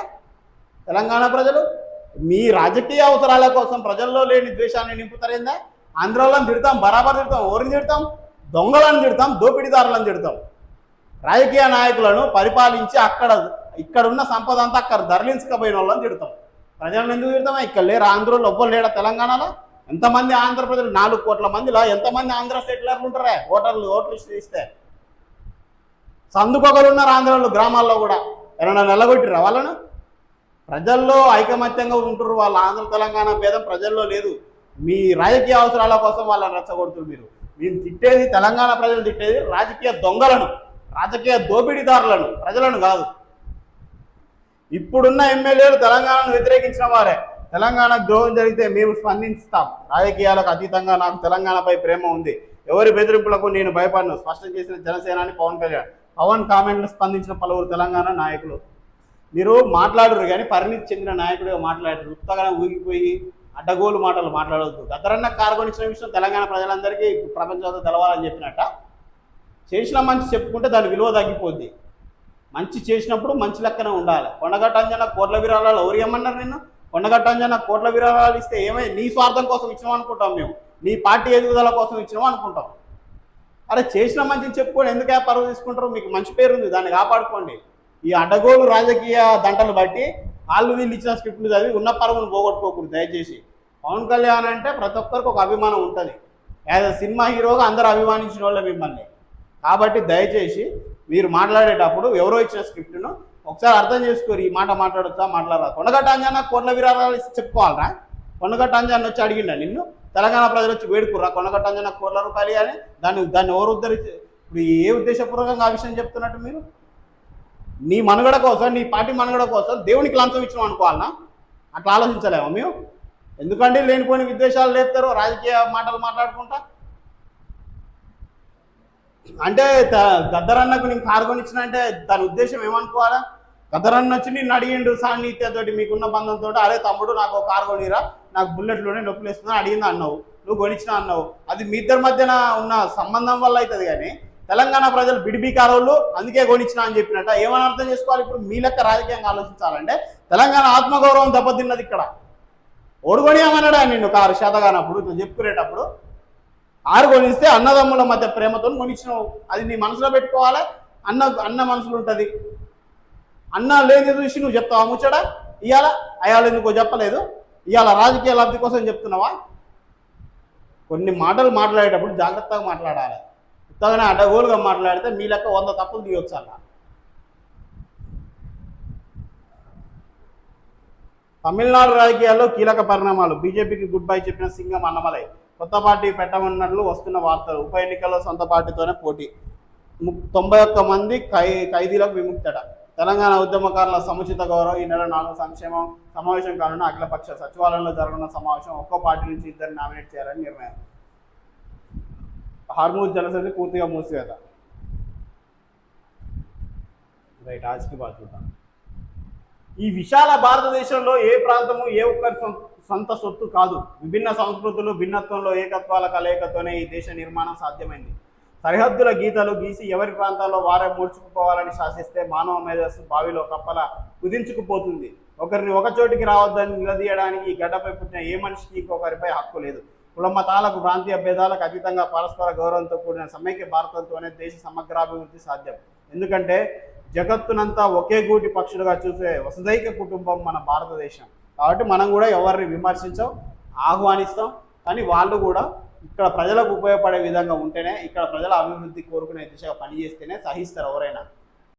తెలంగాణ ప్రజలు మీ రాజకీయ అవసరాల కోసం ప్రజల్లో లేని ద్వేషాన్ని నింపుతారేందా? ఆంధ్రాలను తిడతాం, బరాబర్ తిడతాం. ఎవరిని తిడతాం? దొంగలను తిడతాం, దోపిడీదారులను తిడతాం. రాజకీయ నాయకులను పరిపాలించి ఇక్కడున్న సంపద అంతా అక్కడ ధరలించకపోయిన వాళ్ళని తిడతాం. ప్రజలను ఎందుకు తిడతామా? ఇక్కడ లేరు ఆంధ్రలో ఎవ్వరు లేడా? తెలంగాణలో ఎంతమంది ఆంధ్ర ప్రజలు? 4 కోట్ల మందిలో ఎంతమంది ఆంధ్ర సెటిలర్లు ఉంటారా? ఓట్లు ఇస్తే సందుకొకరు ఉన్నారు ఆంధ్రలో. గ్రామాల్లో కూడా ఎవరైనా నెలగొట్టిరా వాళ్ళను? ప్రజల్లో ఐకమత్యంగా ఉంటున్నారు వాళ్ళు. ఆంధ్ర తెలంగాణ భేదం ప్రజల్లో లేదు. మీ రాజకీయ అవసరాల కోసం వాళ్ళని రెచ్చగొడుతున్నారు. మీరు తిట్టేది, తెలంగాణ ప్రజలు తిట్టేది రాజకీయ దొంగలను, రాజకీయ దోపిడీదారులను, ప్రజలను కాదు. ఇప్పుడున్న ఎమ్మెల్యేలు తెలంగాణను వ్యతిరేకించిన వారే. తెలంగాణ ద్రోహం జరిగితే మేము స్పందిస్తాం. రాజకీయాలకు అతీతంగా నాకు తెలంగాణపై ప్రేమ ఉంది. ఎవరి బెదిరింపులకు నేను భయపడను స్పష్టం చేసిన జనసేనాని పవన్ కళ్యాణ్. పవన్ కామెంట్లు స్పందించిన పలువురు తెలంగాణ నాయకులు. మీరు మాట్లాడరు కానీ పరిణితి చెందిన నాయకుడిగా మాట్లాడారు. ఉత్తగా ఊగిపోయి అడ్డగోలు మాటలు మాట్లాడవద్దు. గద్దరన్న కారు కొనిచ్చిన విషయం తెలంగాణ ప్రజలందరికీ ప్రపంచంతో తెలవాలని చెప్పినట్ట. చేసిన మంచి చెప్పుకుంటే దాని విలువ తగ్గిపోద్ది. మంచి చేసినప్పుడు మంచి లెక్కనే ఉండాలి. కొండగట్ట అంజన కోట్ల విరాళాలు ఎవరు ఏమన్నారు నిన్ను? కొండగట్ట అంజన కోట్ల విరాళాలు ఇస్తే ఏమై నీ స్వార్థం కోసం ఇచ్చినాం అనుకుంటాం, మేము నీ పార్టీ ఎదుగుదల కోసం ఇచ్చినాం అనుకుంటాం. అరే చేసిన మంచిని చెప్పుకొని ఎందుకే పరువు తీసుకుంటారు? మీకు మంచి పేరు ఉంది, దాన్ని కాపాడుకోండి. ఈ అడ్డగోలు రాజకీయ దంటలు బట్టి వాళ్ళు వీళ్ళు ఇచ్చిన స్క్రిప్ట్లు చదివి ఉన్న పరువును పోగొట్టుకోకూడదు దయచేసి. పవన్ కళ్యాణ్ అంటే ప్రతి ఒక్కరికి ఒక అభిమానం ఉంటుంది. యాజ్ అ సినిమా హీరోగా అందరూ అభిమానించిన వాళ్ళే మిమ్మల్ని. కాబట్టి దయచేసి మీరు మాట్లాడేటప్పుడు ఎవరో ఇచ్చిన స్క్రిప్ట్ను ఒకసారి అర్థం చేసుకోరు. ఈ మాట మాట్లాడొచ్చా మాట్లాడరా? కొండగట్ట అంజన కోట్ల విరాళాలు చెప్పుకోవాలరా? కొండగట్ట అంజన వచ్చి అడిగిండా నిన్ను? తెలంగాణ ప్రజలు వచ్చి వేడుకుర్రా కొండగట్ట అంజన కోట్ల రూపాయలు అని? దాన్ని ఎవరు ఉద్ధరించి ఇప్పుడు ఏ ఉద్దేశపూర్వకంగా ఆ విషయం చెప్తున్నట్టు మీరు? నీ మనుగడ కోసం, నీ పార్టీ మనుగడ కోసం దేవునికి లంచం ఇచ్చినాం అనుకోవాలన్నా? అట్లా ఆలోచించలేమా మేము? ఎందుకంటే లేనిపోని విద్వేషాలు లేపుతారు రాజకీయ మాటలు మాట్లాడుకుంటా. అంటే గద్దరన్నకు నేను కారు కొనిచ్చిన అంటే దాని ఉద్దేశం ఏమనుకోవాలా? గద్దరన్న వచ్చి నిన్ను అడిగిండు సాన్నిహిత్యతోటి, మీకున్న బంధంతో, అరే తమ్ముడు నాకు ఒక కారు కొనిరా, నాకు బుల్లెట్లోనే నొప్పులు వేస్తుందని అడిగింది అన్నావు, నువ్వు కొనిచ్చినా అన్నావు. అది మీ ఇద్దరి మధ్యన ఉన్న సంబంధం వల్ల అవుతుంది. కానీ తెలంగాణ ప్రజలు బిడిబీకారోళ్ళు అందుకే కొనిచ్చినా అని చెప్పినట్ట ఏమని అర్థం చేసుకోవాలి? ఇప్పుడు మీ లెక్క రాజకీయంగా ఆలోచించాలంటే తెలంగాణ ఆత్మగౌరవం దెబ్బతిన్నది ఇక్కడ. ఓడుకొనియమన్నాడా నిన్ను కారు శాతగానప్పుడు చెప్పుకునేటప్పుడు? ఆరు కొనిస్తే అన్నదమ్ముల మధ్య ప్రేమతో కొనిచ్చినావు. అది నీ మనసులో పెట్టుకోవాలి. అన్న మనసులో ఉంటుంది. అన్న లేని చూసి నువ్వు చెప్తావా ముచ్చడా? ఇవాళ అయాలు ఎందుకో చెప్పలేదు, ఇవాళ రాజకీయ లబ్ధి కోసం చెప్తున్నావా? కొన్ని మాటలు మాట్లాడేటప్పుడు జాగ్రత్తగా మాట్లాడాలి. ఉత్తగానే అడ్డగోలుగా మాట్లాడితే మీ లెక్క 100 తప్పులు తీయొచ్చు అలా. తమిళనాడు రాజకీయాల్లో కీలక పరిణామాలు. బీజేపీకి గుడ్ బై చెప్పిన సింగం అన్నమలై. కొత్త పార్టీ పెట్టమన్నట్లు వస్తున్న వార్తలు. ఉప ఎన్నికల్లో సొంత పార్టీతోనే పోటీ. 91 మంది ఖైదీలకు విముక్తట. తెలంగాణ ఉద్యమకారుల సముచిత గౌరవం. ఈ నెల 4 సంక్షేమం సమావేశం కానున్న అఖిలపక్ష సచివాలయంలో జరగనున్న సమావేశం. ఒక్కో పార్టీ నుంచి 2 నామినేట్ చేయాలని నిర్ణయం. హార్మూజ్ జలసంధి పూర్తిగా మూసివేత. రైట్, ఆజ్కి బాగా చూద్దాం. ఈ విశాల భారతదేశంలో ఏ ప్రాంతము ఏ ఒక్కరి సొంత సొత్తు కాదు. విభిన్న సంస్కృతులు భిన్నత్వంలో ఏకత్వాల కలయికతోనే ఈ దేశ నిర్మాణం సాధ్యమైంది. సరిహద్దుల గీతలు గీసి ఎవరి ప్రాంతాల్లో వారే మూడ్చుకుపోవాలని శాసిస్తే మానవ మేధస్సు బావిలో కప్పల కుదించుకుపోతుంది. ఒకరిని ఒక చోటికి రావద్దని నిలదీయడానికి ఈ గడ్డపై పుట్టిన ఏ మనిషికి ఇంకొకరిపై హక్కు లేదు. కులమతాలకు ప్రాంతీయ భేదాలకు అతీతంగా పరస్పర గౌరవంతో కూడిన సమైక్య భారతంతోనే దేశ సమగ్రాభివృద్ధి సాధ్యం. ఎందుకంటే జగత్తునంతా ఒకే గూటి పక్షులుగా చూసే వసుదైక కుటుంబం మన భారతదేశం. కాబట్టి మనం కూడా ఎవరిని విమర్శించాం, ఆహ్వానిస్తాం. కానీ వాళ్ళు కూడా ఇక్కడ ప్రజలకు ఉపయోగపడే విధంగా ఉంటేనే, ఇక్కడ ప్రజల అభివృద్ధి కోరుకునే దిశగా పనిచేస్తేనే సహిస్తారు ఎవరైనా.